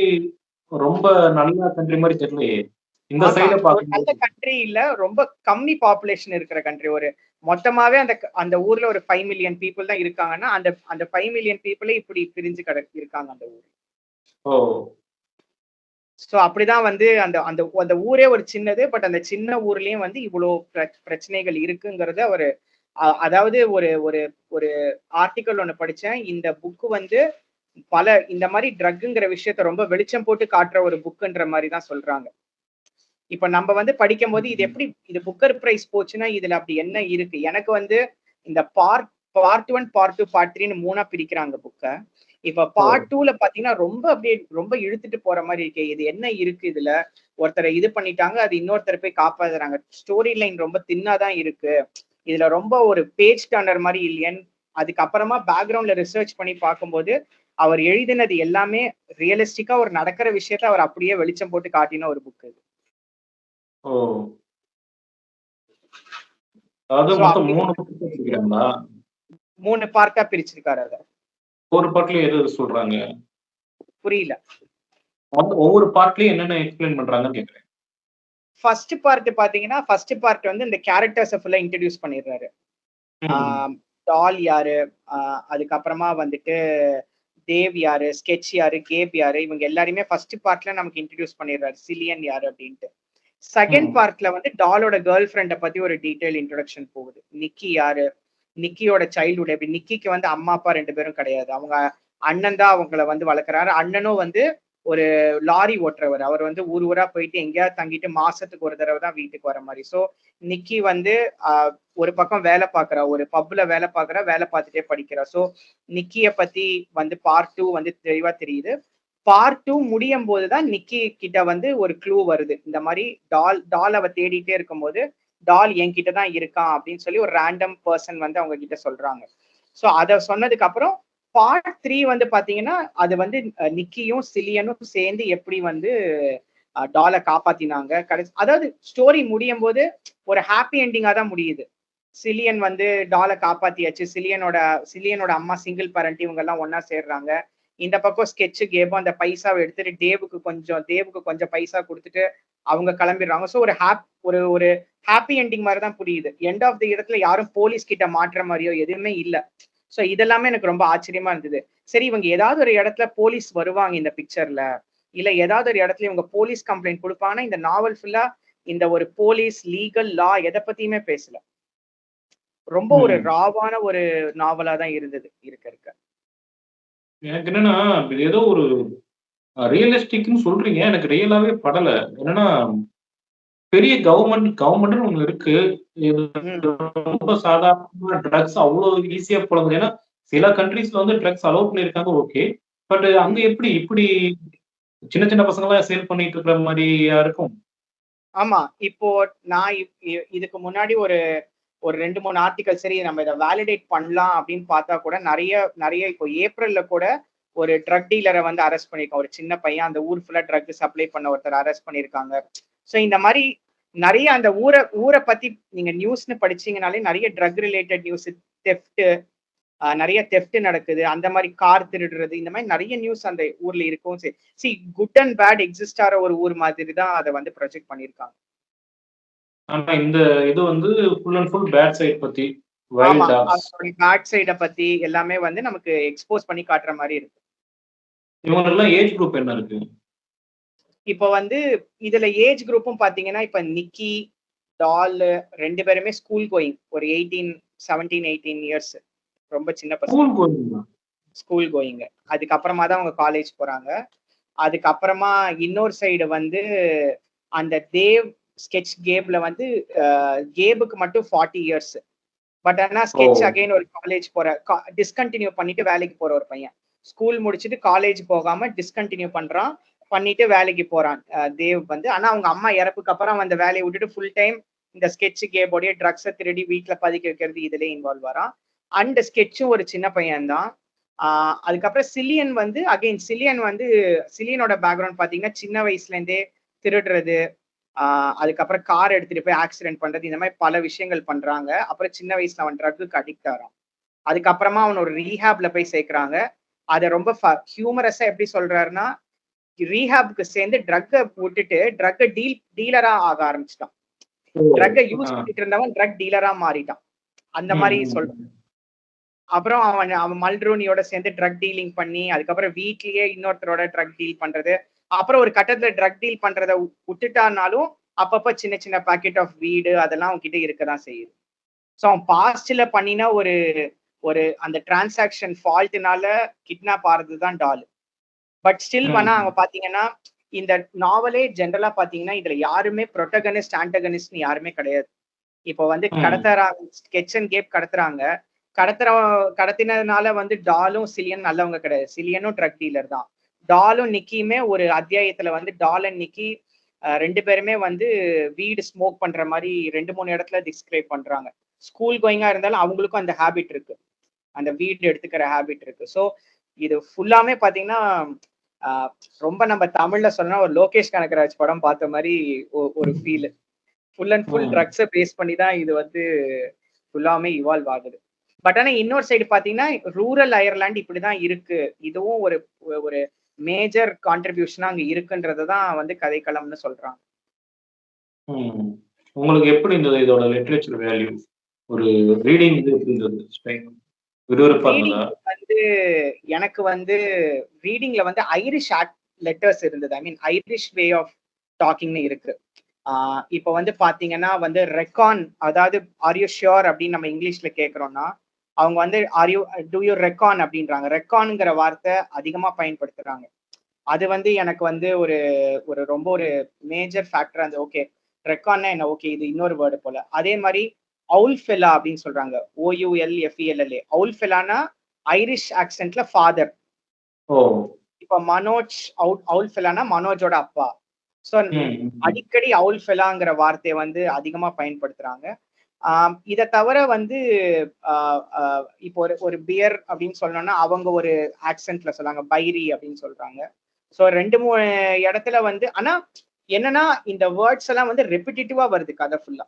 ரொம்ப நல்ல கண்ட்ரி மாரி தெரியலையே! இந்த ஆமா. சைட ஒரு நல்ல பார்க்கும்போது. கண்ட்ரி இல்ல. ரொம்ப கம்மி பாப்புலேஷன் இருக்கிற கண்ட்ரி. ஒரு மொத்தமாவே அந்த ஊர்ல ஒரு 5 மில்லியன் பீப்பிள் தான் இருக்காங்கன்னா, அந்த அந்த 5 மில்லியன் பீப்பிளே இப்படி பிரிஞ்சு இருக்காங்க அந்த ஊர். ஓ! சோ அப்படிதான் வந்து அந்த அந்த அந்த ஊரே ஒரு சின்னது. பட் அந்த சின்ன ஊர்லயும் வந்து இவ்ளோ பிரச்சனைகள் இருக்குங்கிறத அவரு அதாவது ஒரு ஒரு ஒரு ஆர்டிக்கிள் ஒண்ணு படிச்சேன். இந்த புக் வந்து இந்த மாரி ட்ரக்குங்கிற விஷயத்த ரொம்ப வெளிச்சம் போட்டு காட்டுற ஒரு புக்குன்ற மாரி தான் சொல்றாங்க. இப்ப நம்ம வந்து படிக்கும்போது இது ம். எப்படி இது புக்கர் பிரைஸ் போச்சுன்னா இதுல அப்படி என்ன இருக்கு? எனக்கு வந்து இந்த பார்ட் 1, பார்ட் 2, பார்ட் 3ன்னு 3ஆ பிரிக்கிறாங்க புக்க. இப்ப ஓ! பார்ட் 2ல பாத்தீங்கன்னா ரொம்ப அப்படியே ரொம்ப இழுத்துட்டு போற மாரி இருக்கே. இது என்ன இருக்கு இதுல? ஒருத்தரை இது பண்ணிட்டாங்க. அது இன்னொருத்தர போய் காப்பாத்துறாங்க. ஸ்டோரி லைன் ரொம்ப தின்னா தான் இருக்கு. இதுல ரொம்ப ஒரு பேஜ் டர்னர் மாரி இல்லையேன்னு அதுக்கப்புறமா பேக்ரவுண்ட்ல ரிசர்ச் பண்ணி பார்க்கும்போது, அவர் எழுதினது எல்லாமே ரியலிஸ்டிக்கா ஒரு நடக்கிற விஷயத்த அவர் அப்படியே வெளிச்சம் போட்டு காட்டின ஒரு புக் இது. ஓ! அதாவது சோ மொத்தம் அப்படி 3 புத்தகம் வச்சிருக்காங்களா? 3 பார்ட்டா பிரிச்சிருக்காரு அத. ஒவ்வொரு பார்ட்லயும் எது எது சொல்றாங்க? புரியல. ஒவ்வொரு பார்ட்லயும் என்னென்ன எக்ஸ்பிளைன் பண்றாங்கன்னு கேட்கிறேன். ஃபர்ஸ்ட் பார்ட் வந்து இந்த கேரக்டர்ஸ ஃபுல்லா இன்ட்ரோடியூஸ் பண்ணிடுறாரு. ம். டால் யாரு, அதுக்கப்புறமா வந்துட்டு தேவ் யாரு, ஸ்கெட்ச் யாரு, கேப் யாரு, இவங்க எல்லாரையுமே ஃபர்ஸ்ட் பார்ட்ல நமக்கு இன்ட்ரோடியூஸ் பண்ணிடுறாரு. சிலியன் யாரு அப்படின்ட்டு. செகண்ட் ம். பார்ட்ல வந்து டாலோட கேர்ள் ஃப்ரெண்ட பத்தி ஒரு டீடைல் இன்ட்ரோடக்ஷன் போகுது. நிக்கி யாரு, நிக்கியோட சைல்ட்ஹுட் எப்படி, நிக்கிக்கு வந்து அம்மா அப்பா 2 பேரும் கிடையாது. அவங்க அண்ணன் தான் அவங்கள வந்து வளர்க்குறாரு. அண்ணனும் வந்து ஒரு லாரி ஓட்டுறவர். அவர் வந்து ஊர் ஊரா போயிட்டு எங்கேயாவது தங்கிட்டு மாசத்துக்கு ஒரு தடவை தான் வீட்டுக்கு வர மாதிரி. சோ நிக்கி வந்து ஒரு பக்கம் வேலை பார்க்கறா, ஒரு பப்ல வேலை பார்க்கறா, வேலை பார்த்துட்டே படிக்கிறா. சோ நிக்கிய பத்தி வந்து பார்ட் 2 வந்து தெளிவா தெரியுது. பார்ட் 2 முடியும் போதுதான் நிக்கி கிட்ட வந்து ஒரு க்ளூ வருது. இந்த மாதிரி டால் அவ தேடிட்டே இருக்கும்போது டால் என்கிட்ட தான் இருக்கான் அப்படின்னு சொல்லி ஒரு ரேண்டம் பர்சன் வந்து அவங்க கிட்ட சொல்றாங்க. சோ அத சொன்னதுக்கு அப்புறம் பார்ட் 3 வந்து பாத்தீங்கன்னா அது வந்து நிக்கியும் சிலியனும் சேர்ந்து எப்படி வந்து டால காப்பாத்தினாங்க. அதாவது ஸ்டோரி முடியும் போது ஒரு ஹாப்பி என்டிங்கா தான் முடியுது. சிலியன் வந்து டால காப்பாத்தியாச்சு. சிலியனோட அம்மா சிங்கிள் பேரண்ட் இவங்க எல்லாம் ஒன்னா சேர்றாங்க. இந்த பக்கம் ஸ்கெட்ச் கேபும் அந்த பைசாவை எடுத்துட்டு தேவுக்கு கொஞ்சம் பைசா கொடுத்துட்டு அவங்க கிளம்பிடுறாங்க. ஸோ ஒரு ஒரு ஹாப்பி எண்டிங் மாதிரி தான் புரியுது. எண்ட் ஆஃப் தி இடத்துல யாரும் போலீஸ் கிட்ட மாட்டுற மாதிரியோ எதுவுமே இல்ல. ஸோ இதெல்லாமே எனக்கு ரொம்ப ஆச்சரியமா இருந்தது. சரி, இவங்க ஏதாவது ஒரு இடத்துல போலீஸ் வருவாங்க இந்த பிக்சர்ல, இல்ல ஏதாவது ஒரு இடத்துல இவங்க போலீஸ் கம்ப்ளைண்ட் கொடுப்பாங்கன்னா இந்த நாவல் ஃபுல்லா இந்த ஒரு போலீஸ் லீகல் லா எதை பத்தியுமே பேசல. ரொம்ப ஒரு ராவான ஒரு நாவலா தான் இருந்தது இருக்க. எனக்கு என்னன்னா, இது ஏதோ ஒரு ரியலிஸ்டிக்ன்னு சொல்றீங்க. எனக்கு ரியலாவே படல. என்னன்னா, பெரிய கவர்மெண்ட்ன்னு ஒண்ணு இருக்கு. இது ரொம்ப சாதாரணமா ட்ரக்ஸ் அவ்ளோ ஈஸியா புழங்குது. ஏன்னா, சில கண்ட்ரீஸ்ல வந்து ட்ரக்ஸ் அலோவ் பண்ணியிருக்காங்க ஓகே. பட் அங்க எப்படி இப்படி சின்ன சின்ன பசங்கலாம் சேல் பண்ணிட்டு இருக்கிற மாரியா இருக்கும்? ஆமா. இப்போ நான் இதுக்கு முன்னாடி ஒரு ஒரு 2, 3 ஆர்டிகல் சரி நம்ம இத வேலிடேட் பண்ணலாம் அப்படின்னு பார்த்தா கூட நெறைய இப்போ ஏப்ரல்ல கூட ஒரு ட்ரக் டீலர வந்து அரெஸ்ட் பண்ணியிருக்காங்க. ஒரு சின்ன பையன் அந்த ஊர் ஃபுல்லா ட்ரக் சப்ளை பண்ண ஒருத்தர் அரெஸ்ட் பண்ணியிருக்காங்க. ஸோ இந்த மாரி நெறைய அந்த ஊர பத்தி நீங்க நியூஸ்ன்னு படிச்சீங்கனாலே நெறைய ட்ரக் ரிலேட்டட் நியூஸ், தெஃப்ட் நெறைய தெஃப்ட் நடக்குது. அந்த மாரி கார் திருடுறது இந்த மாரி நெறைய நியூஸ் அந்த ஊர்ல இருக்கும். குட் அண்ட் பேட் எக்ஸிஸ்ட் ஆற ஒரு ஊர் மாதிரி தான் அத வந்து ப்ரொஜெக்ட் பண்ணியிருக்காங்க. ஆனா இந்த இது வந்து full and full bad side பத்தி. ஆமா. Wild dogs. அதோட பேக் சைட பத்தி எல்லாமே வந்து நமக்கு எக்ஸ்போஸ் பண்ணி காட்டுற மாரி இருக்கு. இவங்களுக்கெல்லாம் ஏஜ் குரூப் என்ன இருக்கு? இப்போ வந்து இதுல ஏஜ் குரூப்பும் பாத்தீங்கன்னா, இப்ப நிக்கி, டால் 2 பேருமே ஸ்கூல் கோயிங். ஒரு 17, 18 இயர்ஸ். ரொம்ப சின்ன பசங்க. ஸ்கூல் கோயிங்கா? School going. அதுக்கப்புறமா தான் அவங்க காலேஜ் போறாங்க. அதுக்கப்புறமா இன்னொரு சைடு வந்து அந்த தேவ் ஸ்கெட்ச் கேப்ல வந்து கேபுக்கு மட்டும் 40 இயர்ஸ். பட் ஆனா ஓ! ஸ்கெட்ச் அகைன் ஒரு காலேஜ் போற டிஸ்கண்டினியூ பண்ணிட்டு வேலைக்கு போற ஒரு பையன். ஸ்கூல் முடிச்சுட்டு காலேஜ் போகாம டிஸ்கண்டினியூ பண்றான். பண்ணிட்டு வேலைக்கு போறான் தேவ் வந்து. ஆனா அவங்க அம்மா இறப்புக்கு அப்புறம் அந்த வேலையை விட்டுட்டு ஃபுல் டைம் இந்த ஸ்கெட்ச் கேபோடைய ட்ரக்ஸை திருடி வீட்டுல பதுக்கி வைக்கிறது இதுலயே இன்வால்வ் வரான். அண்ட் ஸ்கெட்சும் ஒரு சின்ன பையன் தான். அதுக்கப்புறம் சில்லியன் வந்து சில்லியனோட பேக்ரவுண்ட் பாத்தீங்கன்னா சின்ன வயசுல இருந்தே திருடுறது, அதுக்கப்புறம் கார் எடுத்துட்டு போய் ஆக்சிடென்ட் பண்றது இந்த மாதிரி பல விஷயங்கள் பண்றாங்க. அப்புறம் சின்ன வயசுல அவன் ட்ரக்குக்கு அடிக்ட் ஆகிறான். அதுக்கப்புறமா அவன் ஒரு ரீஹாப்ல போய் சேர்க்கிறாங்க. அதை ரொம்ப ஹியூமரஸா எப்படி சொல்றாருன்னா, ரீஹாப்க்கு சேர்ந்து ட்ரக்கை விட்டுட்டு டீலரா ஆக ஆரம்பிச்சிட்டான். ஓ! ட்ரக்கை யூஸ் ஆ. பண்ணிட்டு இருந்தவன் ட்ரக் டீலரா மாறிட்டான். அந்த ம், மாதிரி ம். சொல்றான். அப்புறம் அவன் மல்ட்ரோனியோட சேர்ந்து ட்ரக் டீலிங் பண்ணி அதுக்கப்புறம் வீட்லயே இன்னொருத்தரோட ட்ரக் டீல் பண்றது. அப்புறம் ஒரு கட்டத்துல ட்ரக் டீல் பண்றத விட்டுட்டானாலும் அப்பப்ப சின்ன சின்ன பாக்கெட் ஆஃப் வீடு அதெல்லாம் அவன்கிட்ட இருக்கதான் செய்யுது. ஸோ அவன் பாஸ்ட்ல பண்ணின ஒரு ஒரு அந்த டிரான்சாக்ஷன் ஃபால்ட்னால கிட்னாப் ஆறதுதான் டால். பட் ஸ்டில் பண்ணா அவங்க ம். பாத்தீங்கன்னா இந்த நாவலே ஜென்ரலா பாத்தீங்கன்னா இதுல யாருமே ப்ரொட்டகனிஸ்ட் ஆன்டகனிஸ்ட்னு யாருமே கிடையாது. இப்போ வந்து ம். ஸ்கெட்ச் அண்ட் கேப் கடத்துறாங்க. கடத்தினதுனால வந்து டாலும் சிலியன் நல்லவங்க கிடையாது. சிலியனும் ட்ரக் டீலர் தான். டாலும் நிக்கியுமே ஒரு அத்தியாயத்துல வந்து டால் அண்ட் நிக்கி 2 பேருமே வந்து வீடு ஸ்மோக் பண்ற மாதிரி 2, 3 இடத்துல டிஸ்கிரைப் பண்றாங்க. ஸ்கூல் கோயிங்கா இருந்தாலும் அவங்களுக்கும் அந்த ஹேபிட் இருக்கு. அந்த வீடு எடுத்துக்கிற ஹேபிட் இருக்கு. ஸோ இது ஃபுல்லாமே பாத்தீங்கன்னா ஆஹ் ரொம்ப நம்ம தமிழ்ல சொன்னா ஒரு லோகேஷ் கனகராஜ் படம் பார்த்த மாதிரி ஒரு ஃபீல். ஃபுல் அண்ட் ஃபுல் ம். ட்ரக்ஸை பேஸ் பண்ணி தான் இது வந்து ஃபுல்லாமே இவால்வ் ஆகுது. பட் ஆனா இன்னொரு சைடு பாத்தீங்கன்னா ரூரல் அயர்லாந்து இப்படிதான் இருக்கு. இதுவும் ஒரு ஒரு மேஜர் கான்ட்ரிபியூஷனா அங்க இருக்குன்றதை தான் வந்து கதைக்களம்னு சொல்றாங்க. ம். உங்களுக்கு எப்படி இருந்தது இதோட லிட்டரேச்சர் வேல்யூ? ஒரு ரீடிங் இது எப்படி இருந்தது? விறுவிறுப்பா ரீடிங் இருந்ததா? வந்து எனக்கு வந்து ரீடிங்ல வந்து ஐரிஷ் லெட்டர்ஸ் இருந்தது. ஐ மீன் ஐரிஷ் வே ஆஃப் டாக்கிங்னு இருக்கு. இப்போ வந்து பாத்தீங்கன்னா வந்து ரெக்கான், அதாவது ஆர் யூ ஷியோர் அப்படின்னு நம்ம இங்கிலீஷ்ல கேட்கறோம்னா அவங்க வந்து are you do you reckon அப்படின்றாங்க. ரெக்கான்ங்கிற வார்த்தை அதிகமா பயன்படுத்துறாங்க. அது வந்து எனக்கு வந்து ஒரு ஒரு ரொம்ப ஒரு மேஜர் ஃபேக்டர். அந்த ஓகே ரெக்கான்னா என்ன, ஓகே இது இன்னொரு வேர்டு போல. அதே மாதிரி அவுல்ஃபெல்லா அப்படின்னு சொல்றாங்க. OULFELLA. அவுல்ஃபெல்லானா ஐரிஷ் ஆக்சென்ட்ல ஃபாதர். ஓ! இப்ப மனோஜ் அவுல்ஃபெல்லானா மனோஜோட அப்பா. ஸோ ம். ம். அடிக்கடி அவுல்ஃபெல்லாங்கிற வார்த்தையை வந்து அதிகமா பயன்படுத்துறாங்க. இதை தவிர வந்து இப்போ ஒரு ஒரு பியர் அப்படின்னு சொல்லணும்னா அவங்க ஒரு ஆக்சென்ட்ல சொல்றாங்க, பைரி அப்படின்னு சொல்றாங்க. ஸோ 2, 3 இடத்துல வந்து ஆனா என்னன்னா இந்த வேர்ட்ஸ் எல்லாம் வந்து ரெப்பிட்டேட்டிவா வருது கதை ஃபுல்லா.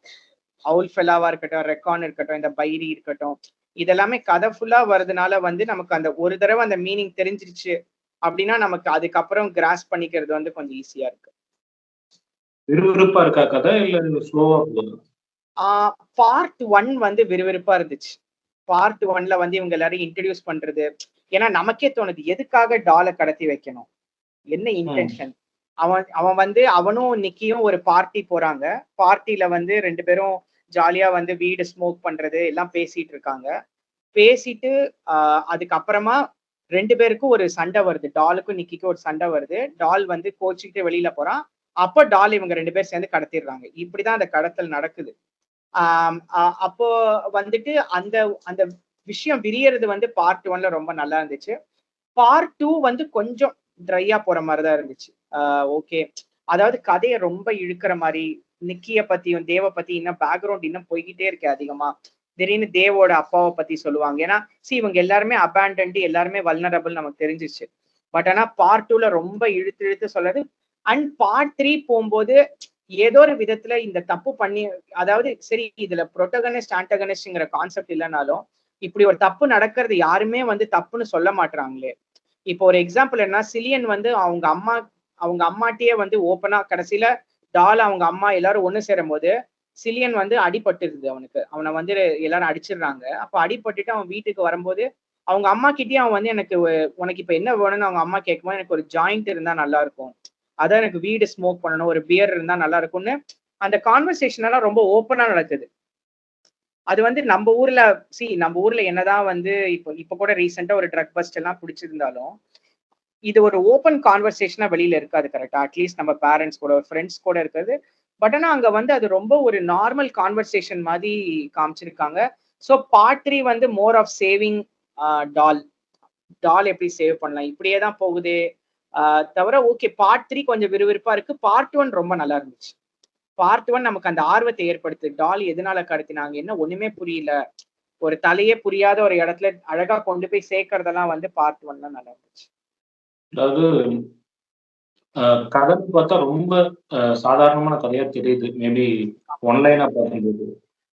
அவுல் ஃபெலாவா இருக்கட்டும், ரெக்கான் இருக்கட்டும், இந்த பைரி இருக்கட்டும், இதெல்லாமே கதை ஃபுல்லா வருதுனால வந்து நமக்கு அந்த ஒரு தடவை அந்த மீனிங் தெரிஞ்சிருச்சு அப்படின்னா நமக்கு அதுக்கப்புறம் கிராஸ் பண்ணிக்கிறது வந்து கொஞ்சம் ஈஸியா இருக்கு. விறுவிறுப்பா இருக்கா கதை இல்ல ஸ்லோவா போகுதா? பார்ட் 1 வந்து விறுவிறுப்பா இருந்துச்சு. பார்ட் 1ல வந்து இவங்க எல்லாரையும் இன்ட்ரோடியூஸ் பண்றது. ஏன்னா நமக்கே தோணுது எதுக்காக டால கடத்தி வைக்கணும்? என்ன ம். இன்டென்ஷன்? அவன் அவன் வந்து அவனும் நிக்கியும் ஒரு பார்ட்டி போறாங்க. பார்ட்டில வந்து 2 பேரும் ஜாலியா வந்து வீடு ஸ்மோக் பண்றது எல்லாம் பேசிட்டு இருக்காங்க. பேசிட்டு ஆ அதுக்கப்புறமா 2 பேருக்கும் ஒரு சண்டை வருது. டாலுக்கும் நிக்கிக்கும் ஒரு சண்டை வருது. டால் வந்து கோச்சுக்கிட்டு வெளியில போறான். அப்ப டால் இவங்க 2 பேரும் சேர்ந்து கடத்திடுறாங்க. இப்படிதான் அந்த கடத்தல் நடக்குது. அப்போ வந்துட்டு அந்த அந்த விஷயம் விரியறது வந்து பார்ட் 1ல ரொம்ப நல்லா இருந்துச்சு. பார்ட் 2 வந்து கொஞ்சம் ட்ரையா போற மாரி தான் இருந்துச்சு. ஓகே. அதாவது கதைய ரொம்ப இழுக்கிற மாரி, நிக்கிய பத்தியும், தேவ பத்தி இன்னும் பேக்கிரவுண்ட் இன்னும் போய்க்கிட்டே இருக்கு அதிகமா. திடீர்னு தேவோட அப்பாவ பத்தி சொல்லுவாங்க. ஏன்னா, இவங்க எல்லாருமே அபாண்டன்ட் எல்லாருமே வல்னரபிள் நமக்கு தெரிஞ்சுச்சு. பட் ஆனா பார்ட் 2ல ரொம்ப இழுத்து இழுத்து சொல்றது. அண்ட் பார்ட் 3 போம்போது ஏதோ ஒரு விதத்துல இந்த தப்பு பண்ணி அதாவது சரி இதுல புரோட்டகனிஸ்ட், ஆன்டகனிஸ்ட்ங்கிற கான்செப்ட் இல்லனாலும், இப்படி ஒரு தப்பு நடக்கிறது யாருமே வந்து தப்புன்னு சொல்ல மாட்றாங்களே. இப்போ ஒரு எக்ஸாம்பிள் என்ன சிலியன் வந்து அவங்க அம்மாட்டியே வந்து ஓப்பனா கடைசியில டால் அவங்க அம்மா எல்லாரும் ஒண்ணு சேரும்போது சிலியன் வந்து அடிபட்டுருது அவனுக்கு. அவனை வந்து எல்லாரும் அடிச்சிடுறாங்க. அப்ப அடிபட்டுட்டு அவன் வீட்டுக்கு வரும்போது அவங்க அம்மா கிட்டயே அவன் வந்து எனக்கு உனக்கு இப்ப என்ன வேணும்னு அவங்க அம்மா கேட்கும்போது எனக்கு ஒரு ஜாயிண்ட் இருந்தா நல்லா இருக்கும். அதான் எனக்கு வீடு ஸ்மோக் பண்ணணும், ஒரு பியர் இருந்தா நல்லா இருக்கும்னு அந்த கான்வர்சேஷன் எல்லாம் ரொம்ப ஓப்பனா நடக்குது. அது வந்து நம்ம ஊர்ல என்னதான் வந்து இப்ப கூட ரீசெண்டா ஒரு ட்ரக் பஸ்ட் எல்லாம் பிடிச்சிருந்தாலும் இது ஒரு ஓப்பன் கான்வர்சேஷனா வெளியில இருக்காது கரெக்டா அட்லீஸ்ட் நம்ம பேரண்ட்ஸ் கூட ஃப்ரெண்ட்ஸ் கூட இருக்காது. பட் ஆனா அங்க வந்து அது ரொம்ப ஒரு நார்மல் கான்வர்சேஷன் மாதிரி காமிச்சிருக்காங்க. ஸோ பார்ட் 3 வந்து மோர் ஆஃப் சேவிங் டால் டால் எப்படி சேவ் பண்ணலாம் இப்படியே தான் போகுதே. தவிர ஓகே பார்ட் 3 கொஞ்சம் விறுவிறுப்பா இருக்கு. பார்ட் 1 ரொம்ப நல்லா இருந்துச்சு. பார்ட் 1 நமக்கு அந்த ஆர்வத்தை ஏற்படுத்து. டால் எதனால கடத்தினாங்க என்ன ஒண்ணுமே புரியல. ஒரு தலையே புரியாத ஒரு இடத்துல அழகா கொண்டு போய் சேர்க்கறதெல்லாம் வந்து பார்ட் 1ல நல்லா இருந்துச்சு. அதாவது கதைன்னு பார்த்தா ரொம்ப சாதாரணமான கதையா தெரியுது. மேபி ஒன்லைனா பார்க்கும்போது.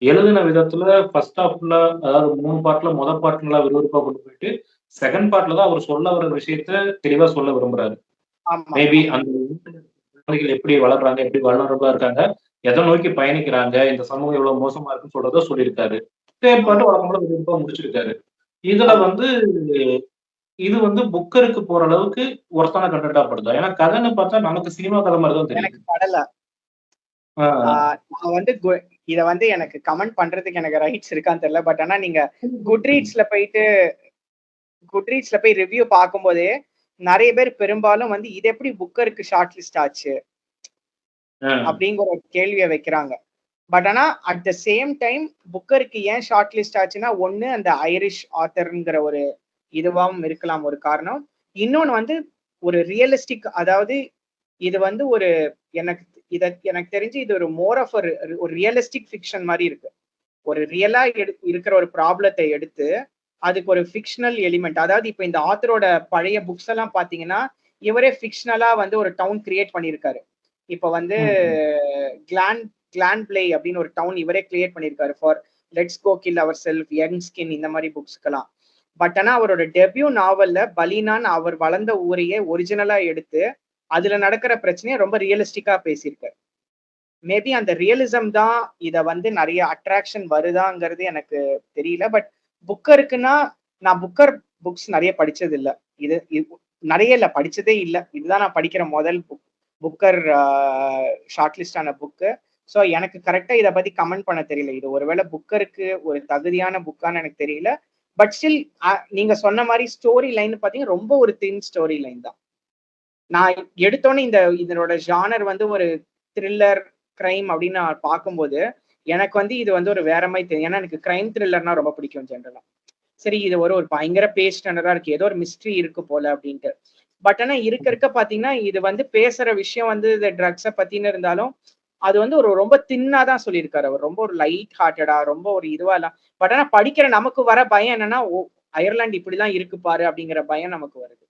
எழுதின விதத்துல ஃபர்ஸ்ட் ஹாஃப்ல அதாவது 3 பார்ட்ல பார்ட் நல்லா விறுவிறுப்பா கொண்டு போயிட்டு, செகண்ட் பார்ட்ல தான் அவர் சொல்ல வர விஷயத்த தெளிவா சொல்ல விரும்புறாரு. ஆமா, மேபி ஆமா. அந்த குழந்தைகள் எப்படி வளர்றாங்க, எப்படி வல்னரபிளா இருக்காங்க, எத நோக்கி பயணிக்கிறாங்க, இந்த சமூகம் எவ்வளவு மோசமா இருக்குன்னு சொல்றத சொல்லியிருக்காரு. தேர்ட் ஆமா, பார்ட் வழக்கம் போல விறுவிறுப்பா முடிச்சிருக்காரு. இதுல ஆமா. வந்து இது வந்து புக்கருக்கு போற அளவுக்கு ஒர்த்தான கன்டென்ட்டா படுதா? ஏன்னா கதைன்னு பார்த்தா நமக்கு சினிமா கதை மாரி தான் தெரியுது. எனக்கு படல. ஆ. நான் வந்து இத வந்து எனக்கு கமெண்ட் பண்றதுக்கு எனக்கு ரைட்ஸ் இருக்கான்னு தெரியல. பட் ஆனா நீங்க குட்ரீட்ஸ்ல போயிட்டு குட்ரீட்ஸ்ல போய் ரிவ்யூ பார்க்கும்போதே நெறைய பேர் பெரும்பாலும் வந்து இது எப்படி புக்கருக்கு ஷார்ட் லிஸ்ட் ஆச்சு? ஆ. அப்படிங்கிற ஒரு கேள்விய வைக்கிறாங்க. பட் ஆனா அட் த சேம் டைம் புக்கருக்கு ஏன் ஷார்ட் லிஸ்ட் ஆச்சுன்னா, ஒண்ணு அந்த ஐரிஷ் ஆத்தர்ங்கிற ஒரு இதுவாவும் இருக்கலாம் ஒரு காரணம். இன்னொன்னு வந்து ஒரு ரியலிஸ்டிக் அதாவது இது வந்து ஒரு எனக்கு எனக்கு தெரிஞ்சு இது ஒரு மோர் ஆஃப் ஒரு ரியலிஸ்டிக் ஃபிக்ஷன் மாரி இருக்கு. ஒரு ரியலா இருக்கிற ஒரு ப்ராப்ளத்தை எடுத்து, அதுக்கு ஒரு ஃபிக்ஷனல் எலிமெண்ட் அதாவது இப்ப இந்த ஆத்தரோட பழைய புக்ஸ் எல்லாம் பார்த்தீங்கன்னா, இவரே ஃபிக்ஷனலா வந்து ஒரு டவுன் கிரியேட் பண்ணியிருக்காரு. இப்ப வந்து ம். கிளான் கிளான் பிளே அப்படின்னு ஒரு டவுன் இவரே கிரியேட் பண்ணியிருக்காரு for let's go kill ourselves, young skin இந்த மாதிரி புக்ஸ்க்கெல்லாம். பட் ஆனா அவரோட டெபியூ நாவல்ல பலினான் அவர் வளர்ந்த ஊரையே ஒரிஜினலா எடுத்து அதுல நடக்கிற பிரச்சனையை ரொம்ப ரியலிஸ்டிக்கா பேசியிருக்காரு. மேபி அந்த ரியலிசம் தான் இத வந்து நிறைய அட்ராக்ஷன் வருதாங்கிறது எனக்கு தெரியல. பட் புக்கருக்குன்னா நான் புக்கர் புக்ஸ் நிறைய படிச்சது இல்ல. இது நிறைய இல்ல படிச்சதே இல்ல. இதுதான் நான் படிக்கிற முதல் புக்கர் ஷார்ட் லிஸ்ட் ஆன புக்கு. ஸோ எனக்கு கரெக்டா இதை பத்தி கமெண்ட் பண்ண தெரியல. இது ஒருவேளை புக்கருக்கு ஒரு தகுதியான புக்கான்னு எனக்கு தெரியல. பட் ஸ்டில் நீங்க சொன்ன மாதிரி ஸ்டோரி லைன் பாத்தீங்கன்னா ரொம்ப ஒரு தின் ஸ்டோரி லைன் தான். நான் எடுத்தோன்னே இதனோட ஜானர் வந்து ஒரு த்ரில்லர் கிரைம் அப்படின்னு நான் பார்க்கும்போது எனக்கு வந்து இது வந்து ஒரு வேற மாதிரி தெரியும். ஏன்னா எனக்கு கிரைம் த்ரில்லர்னா ரொம்ப பிடிக்கும் ஜென்ரலா. சரி இது ஒரு பயங்கர பேஸ்டனரா இருக்கு ஏதோ ஒரு மிஸ்ட்ரி இருக்கு போல அப்படின்ட்டு. பட் ஆனா இருக்க பாத்தீங்கன்னா இது வந்து பேசுற விஷயம் வந்து இந்த ட்ரக்ஸை பத்தின்னு இருந்தாலும் அது வந்து ஒரு ரொம்ப தின்னா தான் சொல்லியிருக்காரு. அவர் ரொம்ப ஒரு லைட் ஹார்ட்டடா ரொம்ப ஒரு இதுவா இல்ல. பட் ஆனா படிக்கிற நமக்கு வர பயம் என்னன்னா அயர்லாந்து இப்படிலாம் இருக்கு பாரு அப்படிங்கிற பயம் நமக்கு வருது.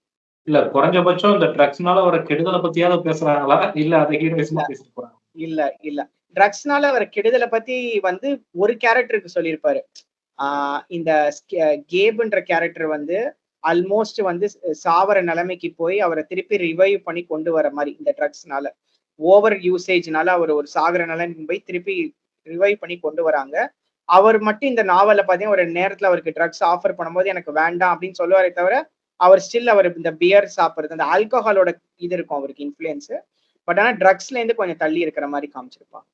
இல்ல குறைஞ்சபட்சம் இந்த ட்ரக்ஸ்னால வர கெடுதல பத்தியாவது பேசுறாங்களா? இல்ல அத ஹீரோயிசமா பேசிட்டு போறாங்களா? இல்ல இல்ல ட்ரக்ஸ்னால வர கெடுதலை பத்தி வந்து ஒரு கேரக்டருக்கு சொல்லியிருப்பாரு. இந்த கேப்ன்ற கேரக்டர் வந்து ஆல்மோஸ்ட் வந்து சாவர நிலைமைக்கு போய் அவரை திருப்பி ரிவைவ் பண்ணி கொண்டு வர மாதிரி இந்த ட்ரக்ஸ்னால. ஓவர் யூசேஜ்னால அவர் ஒரு சாகர நிலைமைக்கு போய் திருப்பி ரிவைவ் பண்ணி கொண்டு வராங்க. அவர் மட்டும் இந்த நாவல்ல பாத்தீங்கன்னா ஒரு நேரத்துல அவருக்கு ட்ரக்ஸ் ஆஃபர் பண்ணும்போது எனக்கு வேண்டாம் அப்படின்னு சொல்லுவாரே தவிர, அவர் ஸ்டில் அவர் இந்த பியர் சாப்பிடுறது, அந்த ஆல்கஹாலோட இது இருக்கும் அவருக்கு இன்ஃப்ளூயன்ஸ். பட் ஆனா ட்ரக்ஸ்ல இருந்து கொஞ்சம் தள்ளி இருக்கிற மாதிரி காமிச்சிருப்பான்.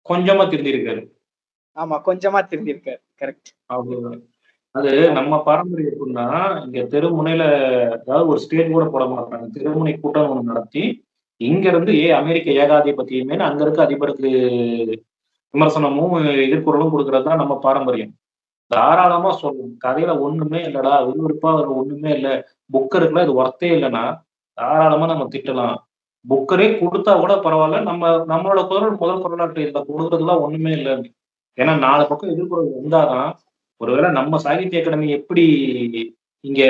கொஞ்சமா திருந்திருக்காரு. ஆமா, கொஞ்சமா திருந்திருக்காரு. கரெக்ட். அவ்வளவுதான். அது நம்ம பாரம்பரியம் எப்படின்னா, இங்க தெருமுனையில அதாவது ஒரு ஸ்டேஜ் கூட போட மாட்டாங்க. தெருமுனை கூட்டம் ஒண்ணு நடத்தி, இங்க இருந்து அமெரிக்க ஏகாதிபத்தியமேன்னு அங்க இருக்க அதிபருக்கு விமர்சனமும், எதிர்குரலும் குடுக்குறது தான் நம்ம பாரம்பரியம். தாராளமா சொல்லணும். கதையில ஒண்ணுமே இல்லடா, விறுவிறுப்பா அதுல ஒண்ணுமே இல்ல. புக்கருக்குலாம் இது ஒர்த்தே இல்லன்னா, தாராளமா நம்ம திட்டலாம். புக்கரே குடுத்தா கூட பரவால்ல. நம்மளோட குரல் முதல் குரலாட்டு இதுல குடுக்குறதுலாம் ஒண்ணுமே இல்ல. ஏன்னா 4 பக்கம் எதிர்குரல் வந்தா தான், ஒருவேள நம்ம சாகித்ய அகாடமி எப்படி இங்க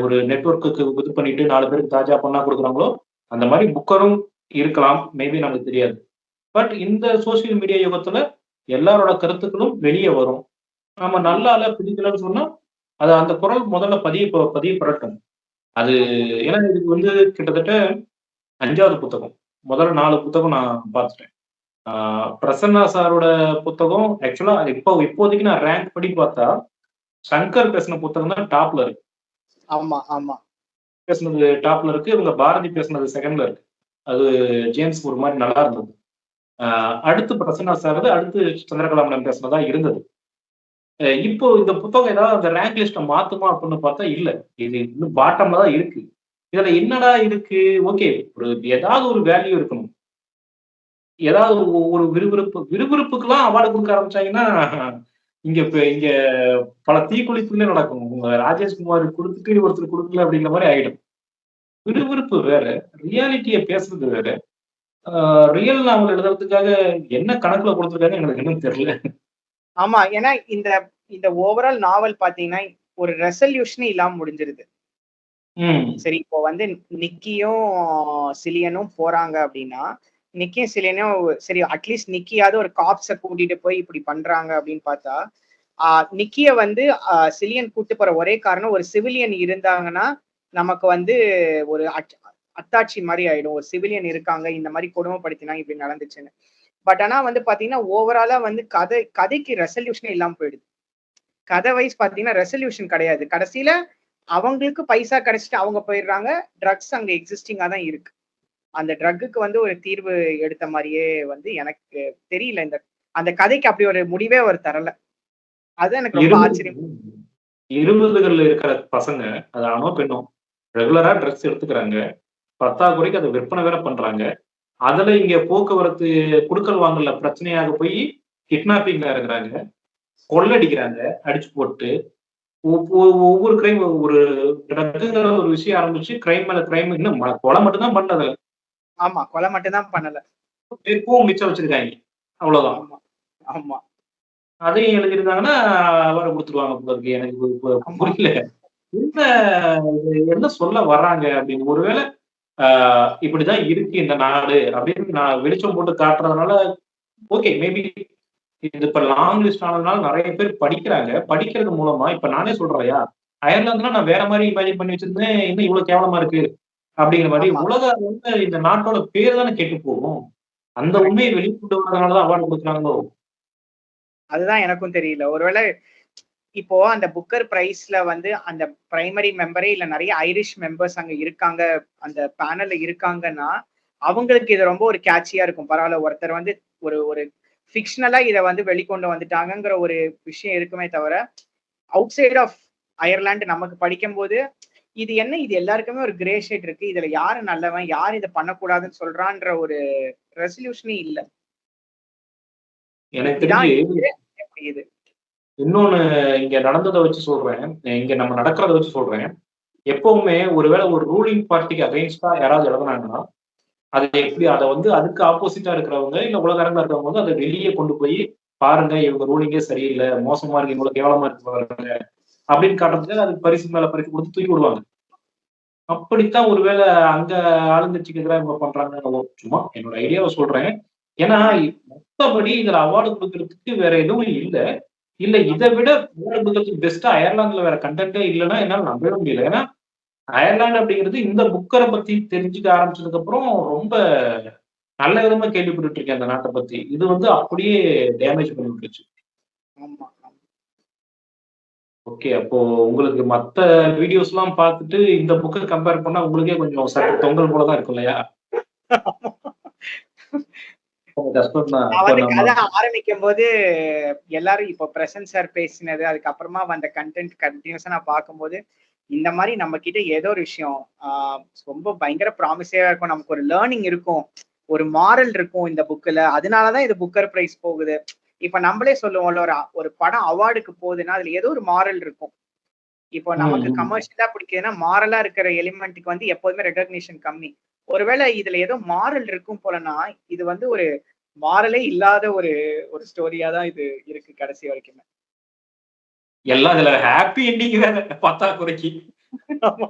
ஒரு நெட்வொர்க்குக்கு இது பண்ணிட்டு 4 பேருக்கு தாஜா பண்ணா குடுக்குறாங்களோ, அந்த மாரி புக்கரும் இருக்கலாம். மேபி நமக்கு தெரியாது. பட் இந்த சோசியல் மீடியா யுகத்துல எல்லாரோட கருத்துக்களும் வெளிய வரும். நம்ம நல்லா இல்ல, பிடிக்கலன்னு சொன்னா, அது அந்த குரல் முதல்ல பதியப்படட்டும். அது ஏன்னா இதுக்கு கிட்டத்தட்ட 5வது புத்தகம். முதல்ல 4 புத்தகம் நான் பார்த்துட்டேன். ஆ பிரசன்னா சாரோட புத்தகம் ஆக்சுவலா இப்போதைக்கு நான் ரேங்க் படி பார்த்தா, சங்கர் பேசின புத்தகம் தான் டாப்ல இருக்கு. ஆமா, ஆமா. பேசுனது டாப்ல இருக்கு. இவங்க பாரதி பேசுனது 2ண்ட்ல இருக்கு. அது ஜேம்ஸ் ஒரு மாரி நல்லா இருந்தது. அடுத்து பிரசன்னா சாரது, அடுத்து சந்திரகலா மேடம் பேசுனதா இருந்தது. இப்போ இந்த புத்தகம் ஏதாவது அந்த ரேங்க் லிஸ்ட்ட மாத்துமா அப்படின்னு பார்த்தா இல்ல. இது இன்னும் பாட்டம்ல தான் இருக்கு. இதுல என்னடா இருக்கு? ஓகே. ஏதாவது ஒரு வேல்யூ இருக்கணும். ஏதாவது ஒரு விறுவிறுப்புக்குலாம் அவார்டு குடுக்க ஆரம்பிச்சாங்கன்னா, இங்க பல தீக்குளிப்புகளே நடக்கும். உங்க ராஜேஷ்குமார் குடுத்துட்டு ஒருத்தர் குடுக்கல அப்படிங்கிற மாரி ஆயிடும். விறுவிறுப்பு வேற, ரியாலிட்டிய பேசுறது வேற. ரியல் நாவல் எழுதுறதுக்காக என்ன கணக்குல குடுத்துருக்காங்கன்னு எனக்கு இன்னும் தெரியல. ஆமா. ஏன்னா இந்த இந்த ஓவரால் நாவல் பாத்தீங்கன்னா, ஒரு ரெசல்யூஷனே இல்லாம முடிஞ்சிருது. ம். சரி, இப்போ வந்து நிக்கியும் சிலியனும் போறாங்க அப்படின்னா, நிக்கியும் சிலியனும் சரி அட்லீஸ்ட் நிக்கியாவது ஒரு காப்ஸ கூட்டிட்டு போய் இப்படி பண்றாங்க அப்படின்னு பார்த்தா, நிக்கிய வந்து சிலியன் கூட்டு போற ஒரே காரணம் ஒரு சிவிலியன் இருந்தாங்கன்னா, நமக்கு வந்து ஒரு அத்தாட்சி மாரி ஆயிடும். ஒரு சிவிலியன் இருக்காங்க, இந்த மாரி கொடுமைப்படுத்தினாங்க, இப்படி நடந்துச்சுன்னு. பட் ஆனா வந்து பாத்தீங்கன்னா, ஓவராலா வந்து கதைக்கு ரெசல்யூஷனே இல்லாம போயிடுது. கதை வைஸ் பாத்தீங்கன்னா ரெசல்யூஷன் கிடையாது. கடைசியில அவங்களுக்கு பைசா கிடைச்சிட்டு அவங்க போயிடுறாங்க. ட்ரக்ஸ் அங்க எக்ஸிஸ்டிங்கா தான் இருக்கு. அந்த ட்ரக்குக்கு வந்து ஒரு தீர்வு எடுத்த மாரியே வந்து எனக்கு தெரியல. அந்த கதைக்கு அப்படி ஒரு முடிவே அவர் தரல. அது எனக்கு ரொம்ப ஆச்சரியம். 20கள்ல இருக்கிற பசங்க, அது ஆணோ, பெண்ணோ ரெகுலரா ட்ரக்ஸ் எடுத்துக்கிறாங்க. பத்தாக்குறைக்கு அத விற்பனை வேற பண்றாங்க. அதுல இங்க போக்குவரத்து குடுக்கல் வாங்கல்ல பிரச்சனையாக போய் கிட்னாப்பிங்ல இறங்குறாங்க. கொள்ளடிக்கிறாங்க, அடிச்சு போட்டு. ஒவ்வொரு கிரைம் ஒரு ட்ரக்குங்கிற ஒரு விஷயம் ஆரம்பிச்சு கிரைம் மேல கிரைம் இன்னும் கொலை மட்டும் தான் பண்ணல அதுல. ஆமா, கொலை மட்டும் தான் பண்ணல. எப்பவும் மிச்சம் வச்சிருக்காங்க. அவ்வளவுதான். ஆமா, ஆமா. அதையும் எழுதியிருந்தாங்கன்னா அவார்டு குடுத்துருவாங்க போல இருக்கு. எனக்கு புரியல. என்ன என்ன சொல்ல வர்றாங்க அப்படின்னு. ஒருவேளை இப்படிதான் இருக்கு இந்த நாடு அப்படின்னு நான் வெளிச்சம் போட்டு காட்டுறதுனால ஓகே மேபி இது இப்ப லாங் லிஸ்ட் ஆனதுனால நிறைய பேர் படிக்கிறாங்க. படிக்கிறது மூலமா இப்ப நானே சொல்றேன் இல்லையா, அயர்லாந்துனா நான் வேற மாதிரி இமேஜின் பண்ணி வச்சிருந்தேன். இன்னும் இவ்வளவு கேவலமா இருக்கு அப்படிங்கிற மாதிரி. ஆமா. உலக இந்த நாட்டோட பேர் தானே கெட்டு போகும். அந்த உண்மையை வெளிக்கொண்டு வரதுனாலதான் அவார்டு கொடுக்குறாங்களோ. அதுதான் எனக்கும் தெரியல. ஒருவேளை இப்போ அந்த புக்கர் பிரைஸ்ல வந்து அந்த பிரைமரி மெம்பரே இல்ல நிறைய ஐரிஷ் மெம்பர்ஸ் அங்க இருக்காங்க, அந்த பேனல்ல இருக்காங்கன்னா, அவங்களுக்கு இது ரொம்ப ஒரு கேட்சியா இருக்கும். பரவாயில்ல, ஒருத்தர் வந்து ஒரு ஒரு ஃபிக்ஷனலா இதை வந்து வெளிக்கொண்டு வந்துட்டாங்கிற ஒரு விஷயம் இருக்குமே தவிர, அவுட் சைட் ஆஃப் அயர்லாந்து நமக்கு படிக்கும் போது இது என்ன, இது எல்லாருக்குமே ஒரு கிரே ஷேட் இருக்கு, இதுல யாரு நல்லவன், யார் இதை பண்ணக்கூடாதுன்னு சொல்றான்ற ஒரு ரெசல்யூஷனே இல்ல. எனக்கு தெரிஞ்சு இது இன்னொன்னு இங்க நடந்ததை வச்சு சொல்றேன். இங்க நம்ம நடக்கிறத வச்சு சொல்றேன். எப்பவுமே ஒருவேளை ஒரு ரூலிங் பார்ட்டிக்கு அகைன்ஸ்டா யாராவது எழுதுனாங்கன்னா, அது எப்படி அதை அதுக்கு ஆப்போசிட்டா இருக்கிறவங்க இல்ல உலக அரங்கில் இருக்கிறவங்க அதை வெளியே கொண்டு போய் பாருங்க இவங்க ரூலிங்கே சரியில்லை, மோசமா இருக்கு, இவ்வளவு கேவலமா இருக்கு பாருங்க அப்படின்னு காட்டுறதுக்கு அது பரிசு மேல பரிசு கொடுத்து தூக்கி விடுவாங்க. அப்படித்தான் ஒருவேளை அங்க ஆளுங்கட்சிக்கு எதிராக இவங்க பண்றாங்க. சும்மா என்னோட ஐடியாவை சொல்றேன். ஏன்னா மொத்தபடி இதுல அவார்டு கொடுக்கறதுக்கு வேற எதுவும் இல்ல. இல்ல இதை விட அவார்டு கொடுக்கறதுக்கு பெஸ்டா அயர்லாந்துல வேற கண்டென்ட்டே இல்லைன்னா என்னால நம்பவே முடியல. ஏன்னா அயர்லாந்து அப்படிங்கிறது இந்த புக்கரை பத்தி தெரிஞ்சுக்க ஆரம்பிச்சதுக்கு அப்புறம் ரொம்ப நல்ல விதமா கேள்விப்பட்டுட்டு இருக்கேன் அந்த நாட்டை பத்தி. இது வந்து அப்படியே டேமேஜ் பண்ணி விட்டுருச்சு. ஆமா. ஓகே. அப்போ உங்களுக்கு மத்த வீடியோஸ்லாம் பார்த்துட்டு இந்த புக்க கம்பேர் பண்ணா உங்களுக்கே கொஞ்சம் சற்று தொங்கல் போல தான் இருக்கும் இல்லையா? கொஞ்சம் கஷ்டம் தான். நான் அப்ப வந்து நம்ம கதை ஆரம்பிக்கும்போது எல்லாரும் இப்போ பிரசன்ட் சார் பேசினது, அதுக்கப்புறமா வந்த கன்டென்ட் கன்டினியூஸா நான் பார்க்கும்போது, இந்த மாரி நம்ம கிட்ட ஏதோ ஒரு விஷயம் ரொம்ப பயங்கர ப்ராமிசிங்கா இருக்கும். நமக்கு ஒரு லேர்னிங் இருக்கும். ஒரு மாரல் இருக்கும் இந்த புக்ல. அதனால தான் இது புக்கர் பிரைஸ் போகுது. இப்ப நம்மளே சொல்லுவோம்ல, ஒரு படம் அவார்டுக்கு போகுதுன்னா, அதுல ஏதோ ஒரு மாரல் இருக்கும். இப்போ ம், நமக்கு ம். கமர்ஷியலா பிடிக்குதுன்னா, மாரலா இருக்கிற எலிமெண்ட்க்கு வந்து எப்போதுமே ரெகக்னிஷன் கம்மி. ஒருவேளை இதுல ஏதோ மாரல் இருக்கும் போலன்னா, இது வந்து ஒரு மாரலே இல்லாத ஒரு ஒரு ஸ்டோரியா தான் இது இருக்கு கடைசி வரைக்குமே. எல்லாம் இதுல ஹாப்பி எண்டிங் வேற பத்தாக்குறைக்கு. ஆமா.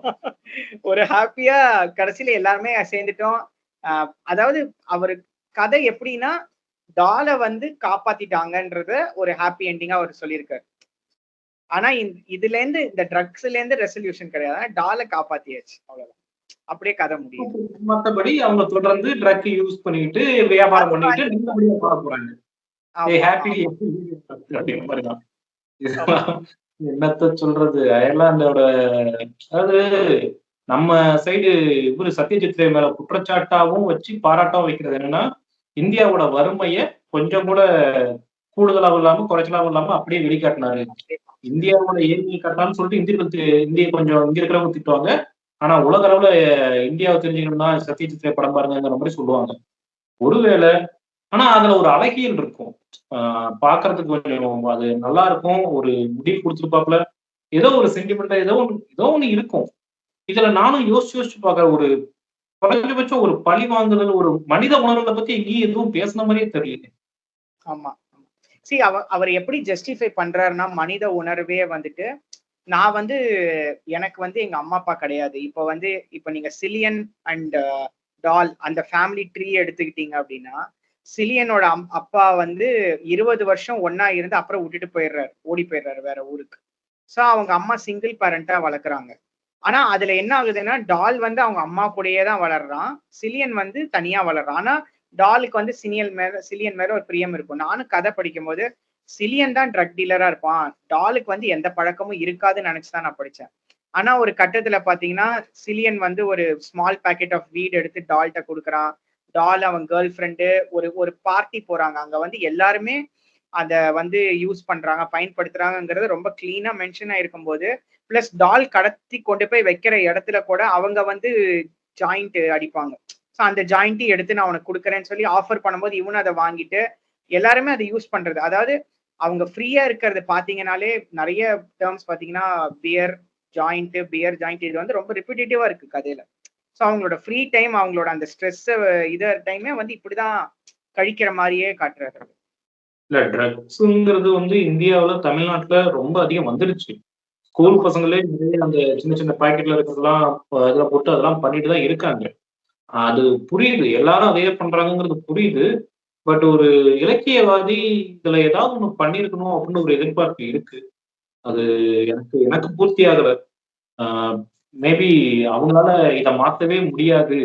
ஒரு ஹாப்பியா கடைசியில எல்லாருமே சேர்ந்துட்டோம். அ அதாவது அவரு கதை எப்படின்னா, டால வந்து காப்பாத்திட்டாங்கன்றத ஒரு ஹாப்பி எண்டிங்கா அவரு சொல்லியிருக்காரு. ஆனா இதுலேருந்து இந்த ட்ரக்ஸ்லேருந்து ரெசல்யூஷன் கிடையாது. ஆனா டால காப்பாத்தியாச்சு. அவ்வளவுதான். அப்படியே கதை முடியுது. மத்தபடி அவங்க தொடர்ந்து ட்ரக் யூஸ் பண்ணிட்டு, வியாபாரம் அது பண்ணிட்டு நல்லபடியா வாழ போறாங்க. ஆமா, ஹாப்பிலி ஆமா, அப்படிங்கிற மாரி தான். ஆமா. இதெல்லாம் என்னத்த சொல்றது? அயர்லாந்தோட அதாவது நம்ம சைடு இவரு சத்யஜித் ரே மேல குற்றச்சாட்டாவும் வச்சு, பாராட்டாவும் வைக்கிறது என்னன்னா, இந்தியாவோட வறுமைய கொஞ்சம் கூட கூடுதலாவும் இல்லாம, குறைச்சலாவும் இல்லாம அப்படியே வெளிக்காட்டினாரு. இந்தியாவோட ஏழ்மைய காட்டலாம்னு சொல்லிட்டு இந்திய கொஞ்சம் இங்க இருக்கிறவங்க திட்டுவாங்க. ஆனா உலக அளவுல இந்தியாவ தெரிஞ்சுக்கணும்னா சத்யஜித் ரே படம் பாருங்கங்கிற மாரி சொல்லுவாங்க. ஒருவேள ஆனா அதுல ஒரு அழகியல் இருக்கும். ஆ பார்க்கறதுக்கு கொஞ்சம் அது நல்லா இருக்கும். ஒரு முடிவு குடுத்திருப்பாப்ல. ஏதோ ஒரு சென்டிமென்ட்டா ஏதோ ஒண்ணு இருக்கும். இதுல நானும் யோசிச்சு பார்க்குறேன். ஒரு குறைஞ்சபட்சம் ஒரு பழி வாங்குதல், ஒரு மனித உணர்வுகள பத்தி எங்கேயும் எதுவும் பேசுன மாரியே தெரியலயே! ஆமா. அவர் எப்படி ஜஸ்டிஃபை பண்றாருன்னா, மனித உணர்வே வந்துட்டு, நான் வந்து எனக்கு வந்து எங்க அம்மா, அப்பா கிடையாது. இப்ப நீங்க சிலியன் அண்ட் டால் அந்த ஃபேமிலி ட்ரீ எடுத்துக்கிட்டீங்க அப்படின்னா, சிலியனோட அப்பா வந்து 20 வருஷம் ஒண்ணா இருந்து அப்புறம் விட்டுட்டு போயிடுறாரு. ஓடி போயிடுறாரு வேற ஊருக்கு. சோ அவங்க அம்மா சிங்கிள் பேரண்டா வளர்க்குறாங்க. ஆனா அதுல என்ன ஆகுதுன்னா, டால் வந்து அவங்க அம்மா கூடயே தான் வளர்றான். சிலியன் வந்து தனியா வளர்றான். ஆனா டாலுக்கு வந்து சிலியன் மேல ஒரு பிரியம் இருக்கும். நானும் கதை படிக்கும்போது, சிலியன் தான் ட்ரக் டீலரா இருப்பான். டாலுக்கு வந்து எந்த பழக்கமும் இருக்காதுன்னு நினைச்சு தான் நான் படிச்சேன். ஆனா ஒரு கட்டத்துல பாத்தீங்கன்னா, சிலியன் வந்து ஒரு ஸ்மால் பாக்கெட் ஆஃப் வீட் எடுத்து டால்ட்ட குடுக்குறான். டால் அவன் கேர்ள் ஃப்ரெண்டு ஒரு ஒரு பார்ட்டி போறாங்க. அங்க வந்து எல்லாருமே அத வந்து யூஸ் பண்றாங்க, பயன்படுத்துறாங்கங்கிறது ரொம்ப கிளீனா மென்ஷன் ஆயிருக்கும்போது, பிளஸ் டால் கடத்தி கொண்டு போய் வைக்கிற இடத்துல கூட அவங்க வந்து ஜாயிண்ட் அடிப்பாங்க. ஸோ அந்த ஜாயிண்ட்டையும் எடுத்து நான் உனக்கு குடுக்குறேன்னு சொல்லி ஆஃபர் பண்ணும்போது, இவனும் அத வாங்கிட்டு எல்லாருமே அத யூஸ் பண்றது. அதாவது அவங்க ஃப்ரீயா இருக்கிறது பார்த்தீங்கன்னாலே நெறைய டெர்ம்ஸ் பார்த்தீங்கன்னா, பியர் ஜாயிண்ட் இது வந்து ரொம்ப ரிப்பிட்டேட்டிவா இருக்கு கதையில. ஸோ அவங்களோட ஃப்ரீ டைம், அவங்களோட அந்த ஸ்ட்ரெஸ் டைமே வந்து இப்படிதான் கழிக்கிற மாரியே காட்டுறாரு. இல்ல ட்ரக்ஸுங்கிறது வந்து இந்தியாவுல, தமிழ்நாட்டுல ரொம்ப அதிகம் வந்துருச்சு. ஸ்கூல் ஆமா. பசங்களே நிறைய அந்த சின்ன சின்ன பாக்கெட்ல இருக்கிறதெல்லாம் இதுல போட்டு அதெல்லாம் பண்ணிட்டு தான் இருக்காங்க. அது புரியுது. எல்லாரும் அதையே பண்றாங்கங்கிறது புரியுது. பட் ஒரு இலக்கியவாதி இதுல ஏதாவது ஒண்ணு பண்ணியிருக்கணும் அப்படின்னு ஒரு எதிர்பார்ப்பு இருக்கு. அது எனக்கு எனக்கு பூர்த்தி ஆகல. ஆ மேபி அவங்களால இத மாத்தவே முடியாது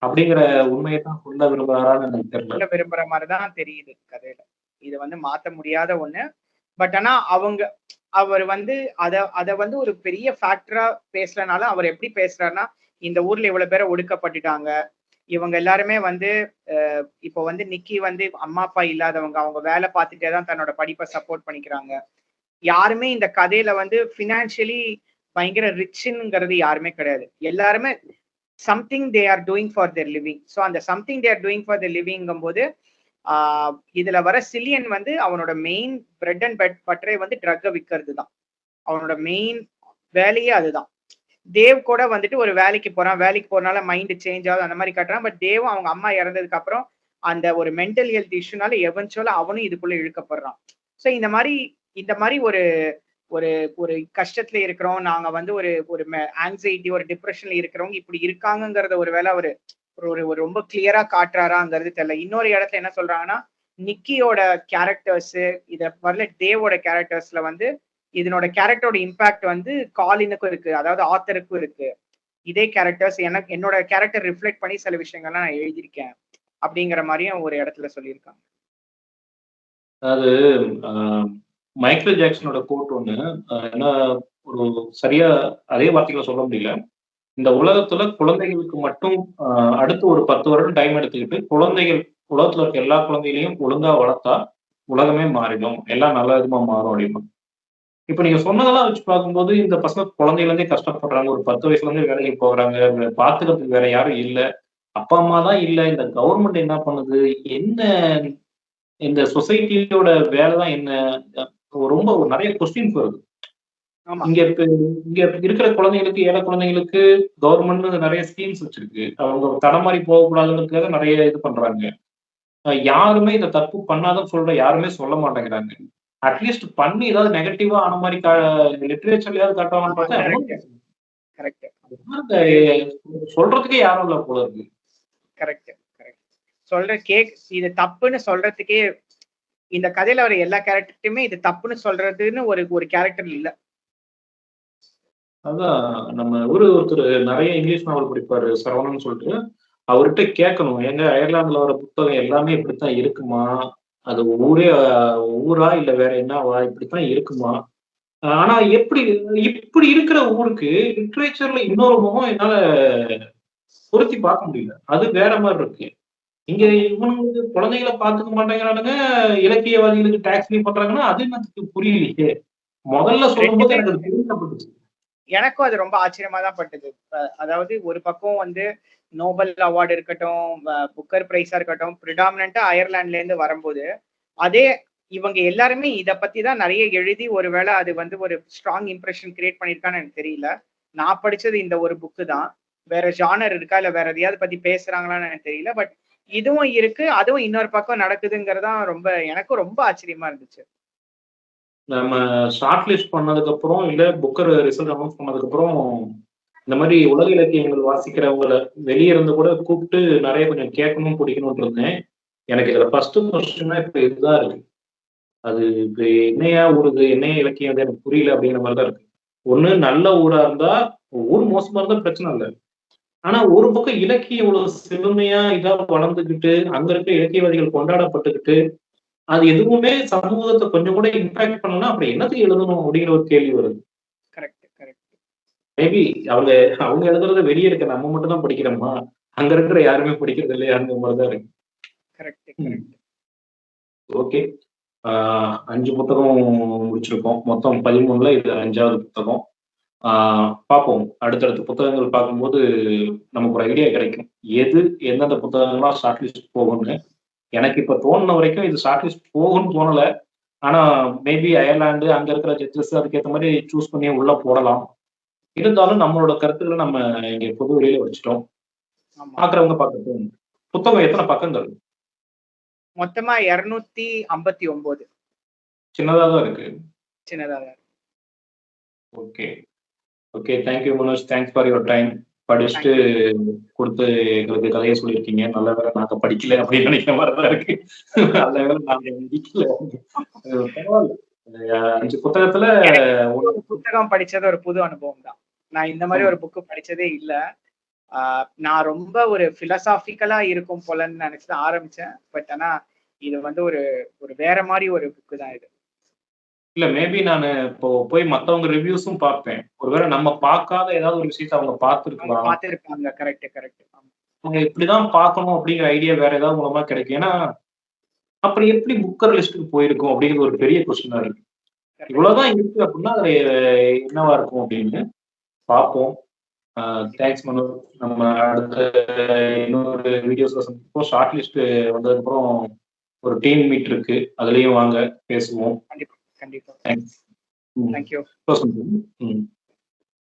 அப்படிங்கிற உண்மைய தான் சொல்ல விரும்புறாரான்னு எனக்கு தெரியல. சொல்ல விரும்புற மாரி தான் தெரியுது கதையில. இது வந்து மாத்த முடியாத ஒண்ணு. பட் ஆனா அவர் வந்து அத அத வந்து ஒரு பெரிய ஃபேக்டரா பேசலனால, அவர் எப்படி பேசுறாருன்னா, இந்த ஊர்ல இவ்வளவு பேர ஒடுக்கப்பட்டுட்டாங்க. இவங்க எல்லாருமே வந்து இப்போ வந்து நிக்கி வந்து அம்மா, அப்பா இல்லாதவங்க. அவங்க வேலை பார்த்துட்டே தான் தன்னோட படிப்ப சப்போர்ட் பண்ணிக்கிறாங்க. யாருமே இந்த கதையில வந்து பினான்சியலி பயங்கர ரிச்ங்கிறது யாருமே கிடையாது. எல்லாருமே something they are doing for their living. So அந்த something they are doing for their லிவிங்கும்போது, இதுல வர சிலியன் வந்து அவனோட மெயின் பிரெட் அண்ட் பட்டரே வந்து ட்ரக்க விக்கிறது தான். அவனோட மெயின் வேலையே அதுதான். தேவ் கூட வந்துட்டு ஒரு வேலைக்கு போறான். வேலைக்கு போறனால மைண்ட் சேஞ்ச் ஆகுது அந்த மாரி காட்டுறான். பட் தேவும் அவங்க அம்மா இறந்ததுக்கு அப்புறம் அந்த ஒரு மென்டல் ஹெல்த் இஷ்யூனால எவென்ச்சுவலா அவனும் இதுக்குள்ள இழுக்கப்படுறான். ஸோ இந்த மாரி ஒரு ஒரு ஒரு கஷ்டத்துல இருக்கிறோம். நாங்க வந்து ஒரு ஒரு ஆங்ஸைட்டி, ஒரு டிப்ரஷன்ல இருக்கிறவங்க இப்படி இருக்காங்கங்கிறத ஒரு வேளை அவரு ஒரு ஒரு ஒரு ரொம்ப கிளியரா காட்டுறாராங்கிறது தெரியல. இன்னொரு இடத்துல என்ன சொல்றாங்கன்னா, நிக்கியோட கேரக்டர்ஸ் இத வரல தேவோட கேரக்டர்ஸ்ல வந்து இதனோட கேரக்டரோட இம்பாக்ட் வந்து காலினுக்கும் இருக்கு. அதாவது ஆத்தருக்கும் இருக்கு. இதே கேரக்டர்ஸ் எனக்கு என்னோட கேரக்டர் ரிஃப்ளெக்ட் பண்ணி சில விஷயங்கள்லாம் நான் எழுதியிருக்கேன் அப்படிங்கிற மாதிரியும் ஒரு இடத்துல சொல்லியிருக்காங்க. அதாவது மைக்கேல் ஜாக்சனோட கோட் ஒண்ணு ஏன்னா ஒரு சரியா அதே வார்த்தைகளை சொல்ல முடியல. இந்த உலகத்துல குழந்தைகளுக்கு மட்டும் அடுத்து ஒரு 10 வருடம் டைம் எடுத்துக்கிட்டு குழந்தைகள் உலகத்துல இருக்க எல்லா குழந்தைகளையும் ஒழுங்கா வளர்த்தா உலகமே மாறிடும், எல்லாம் நல்ல விதமா மாறும் அப்படின்னு. இப்ப நீங்க சொன்னதெல்லாம் வச்சு பார்க்கும்போது இந்த பசங்க குழந்தையில இருந்தே கஷ்டப்படுறாங்க, ஒரு 10 வயசுல இருந்தே வேலைக்கு போறாங்க, பாத்துக்கிறதுக்கு வேற யாரும் இல்ல, அப்பா அம்மா தான் இல்ல, இந்த கவர்மெண்ட் என்ன பண்ணுது, என்ன இந்த சொசைட்டியோட வேலைதான் என்ன, ரொம்ப நிறைய கொஸ்டின்ஸ் வருது. இங்க இங்க இருக்கிற குழந்தைகளுக்கு, ஏழை குழந்தைகளுக்கு கவர்மெண்ட் நிறைய ஸ்கீம்ஸ் வச்சிருக்கு, அவங்க தடமாறி போகக்கூடாதுன்றதுக்காக நிறைய இது பண்றாங்க. யாருமே இந்த தப்பு பண்ணாதன்னு சொல்ற யாருமே சொல்ல மாட்டேங்கிறாங்க. அட்லீஸ்ட் பண்ணி ஏதாவது நெகட்டிவா ஆன மாதிரி லிட்டரேச்சர்லயாவது காட்டுவாங்கன்னு பார்த்தா சொல்றதுக்கே யாரும் இல்ல போல இருக்கு. Correct correct. சொல்ற இது தப்புன்னு சொல்றதுக்கே இந்த கதையில வர எல்லா கேரக்டருமே இது தப்புன்னு சொல்றதுன்னு ஒரு கேரக்டர் இல்ல. அதான் நம்ம ஒருத்தர் நிறைய இங்கிலீஷ் நாவல் படிப்பாரு சரவணன் சொல்லிட்டு, அவர்கிட்ட கேட்கணும், எங்க அயர்லாந்துல வர புத்தகம் எல்லாமே இப்படித்தான் இருக்குமா, அது ஊரா இல்ல வேற என்னவா, இப்படித்தான் இருக்குமா? ஆனா இப்படி இருக்கிற ஊருக்கு லிட்ரேச்சர்ல இன்னொரு முகம் என்னால பொருத்தி பார்க்க முடியல, அது வேற மாதிரி இருக்கு. இங்க இவனுக்கு குழந்தைகளை பாத்துக்க மாட்டேங்கிறானுங்க, இலக்கியவாதிகளுக்கு டாக்ஸ் பே பண்றாங்கன்னா அது எனக்கு புரியலையே. முதல்ல சொல்லும் போது எனக்கு அது புரியப்பட்டுச்சு. எனக்கும் அது ரொம்ப ஆச்சரியமா தான் பட்டது. அதாவது ஒரு பக்கம் வந்து நோபல் அவார்டு இருக்கட்டும், புக்கர் பிரைஸா இருக்கட்டும், பிரிடாமினண்டா அயர்லாந்துல இருந்து வரும்போது அதே இவங்க எல்லாருமே இத பத்தி தான் நிறைய எழுதி ஒருவேளை அது வந்து ஒரு ஸ்ட்ராங் இம்ப்ரெஷன் கிரியேட் பண்ணிருக்கான்னு எனக்கு தெரியல. நான் படிச்சது இந்த ஒரு புக்கு தான். வேற ஜானர் இருக்கா இல்ல வேற எதையாவது பத்தி பேசுறாங்களான்னு எனக்கு தெரியல. பட் இதுவும் இருக்கு, அதுவும் இன்னொரு பக்கம் நடக்குதுங்கிறதான் எனக்கும் ரொம்ப ஆச்சரியமா இருந்துச்சு. நம்ம ஷார்ட் லிஸ்ட் பண்ணதுக்கு அப்புறம் இல்ல புக்கர் ரிசல்ட் அனௌன்ஸ் பண்ணதுக்கு அப்புறம் இந்த மாதிரி உலக இலக்கியங்கள் வாசிக்கிறவங்களை வெளியே இருந்து கூட கூப்பிட்டு நிறைய கொஞ்சம் கேட்கணும் பிடிக்கணும்னு இருந்தேன். எனக்கு இதுல ஃபர்ஸ்ட் கொஸ்டின்னா இப்ப இதுதான் இருக்கு. அது இப்ப என்னையா ஊருது, என்னையா இலக்கியம், எனக்கு புரியல அப்படிங்கிற மாதிரிதான் இருக்கு. ஒண்ணு நல்ல ஊரா இருந்தா, ஊர் மோசமா இருந்தா பிரச்சனை இல்லை. ஆனா ஒரு பக்கம் இலக்கியம் இவ்வளவு செழுமையா இதா வளர்ந்துகிட்டு அங்க இருக்க இலக்கியவாதிகள் கொண்டாடப்பட்டுக்கிட்டு அது எதுவுமே சமூகத்தை கொஞ்சம் கூட இம்பாக்ட் பண்ணணும்னா அப்புறம் என்னத்துக்கு எழுதணும் அப்படிங்கிற ஒரு கேள்வி வருது. மேபி அவங்க அவங்க எழுதுறத வெளியே இருக்க நம்ம மட்டும் தான் படிக்கிறோமா, அங்க இருக்கிற யாருமே படிக்கிறது இல்லையாங்கிற மாதிரிதான் இருக்கு. ஓகே, 5 புத்தகம் முடிச்சிருக்கோம். மொத்தம் 13ல இது 5வது புத்தகம். பார்ப்போம், அடுத்தடுத்த புத்தகங்கள் பார்க்கும்போது நமக்கு ஒரு ஐடியா கிடைக்கும் எது எந்தெந்த புத்தகங்கள்லாம் ஷார்ட் லிஸ்ட் போகும்னு. எனக்கு இப்ப தோணுன வரைக்கும் இது ஷார்ட் லிஸ்ட் போகும்னு தோணல. ஆனா மேபி அயர்லாந்து அங்க இருக்கிற ஜட்ஜஸ் அதுக்கேற்ற மாதிரி சூஸ் பண்ணி உள்ள போடலாம். இருந்தாலும் நம்மளோட கருத்துக்களை நம்ம இங்க பொது வெளியில வச்சுட்டோம், பாக்குறவங்க பார்க்கட்டும். புத்தகம் எத்தனை பக்கங்கள்? மொத்தமா 259. சின்னதா தான் இருக்கு. சின்னதா தான். Okay okay, thank you Manoj, thanks for your time. படிச்சுட்டு கொடுத்து எங்களுக்கு கதையை சொல்லியிருக்கீங்க. நல்ல வேலை நாங்க படிக்கல அப்படின்னு நினைக்கிற மாதிரிதான் இருக்கு. நல்ல வேலை நாங்க படிக்கல. பரவாயில்ல, 5 புத்தகத்துல புத்தகம் படிச்சது ஒரு புது அனுபவம் தான். நான் இந்த மாதிரி ஒரு புக்கு படிச்சதே இல்ல. நான் ரொம்ப ஒரு பிலசாபிக்கலா இருக்கும் போலன்னு நினைச்சுதான் ஆரம்பிச்சேன். பட் ஆனா இது வந்து ஒரு வேற மாதிரி ஒரு புக்கு தான் இது. இல்ல மேபி நான் இப்போ போய் மத்தவங்க ரிவ்யூஸும் பார்ப்பேன். ஒருவேளை நம்ம பார்க்காத ஏதாவது ஒரு விஷயத்தை அவங்க பார்த்திருப்பாங்க. கரெக்ட். அவங்க இப்படிதான் பார்க்கணும் அப்படிங்கிற ஐடியா வேற ஏதாவது மூலமா கிடைக்கும். ஏன்னா அப்படி எப்படி புக்கர் லிஸ்ட்டுக்கு போயிருக்கும் அப்படிங்கிறது ஒரு பெரிய கொஸ்டினா இருக்கு. இவ்வளவுதான் இருக்கு அப்படின்னா அதுல என்னவா இருக்கும் அப்படின்னு பார்ப்போம். தேங்க்ஸ் மனோஜ். நம்ம அடுத்த இன்னொரு வீடியோஸ்ல சந்திப்போம். ஷார்ட் லிஸ்ட் வந்ததுக்கு அப்புறம் ஒரு டீம் மீட் இருக்கு, அதுலயும் வாங்க பேசுவோம். கண்டிப்பா. தேங்க்ஸ். தேங்க்யூ.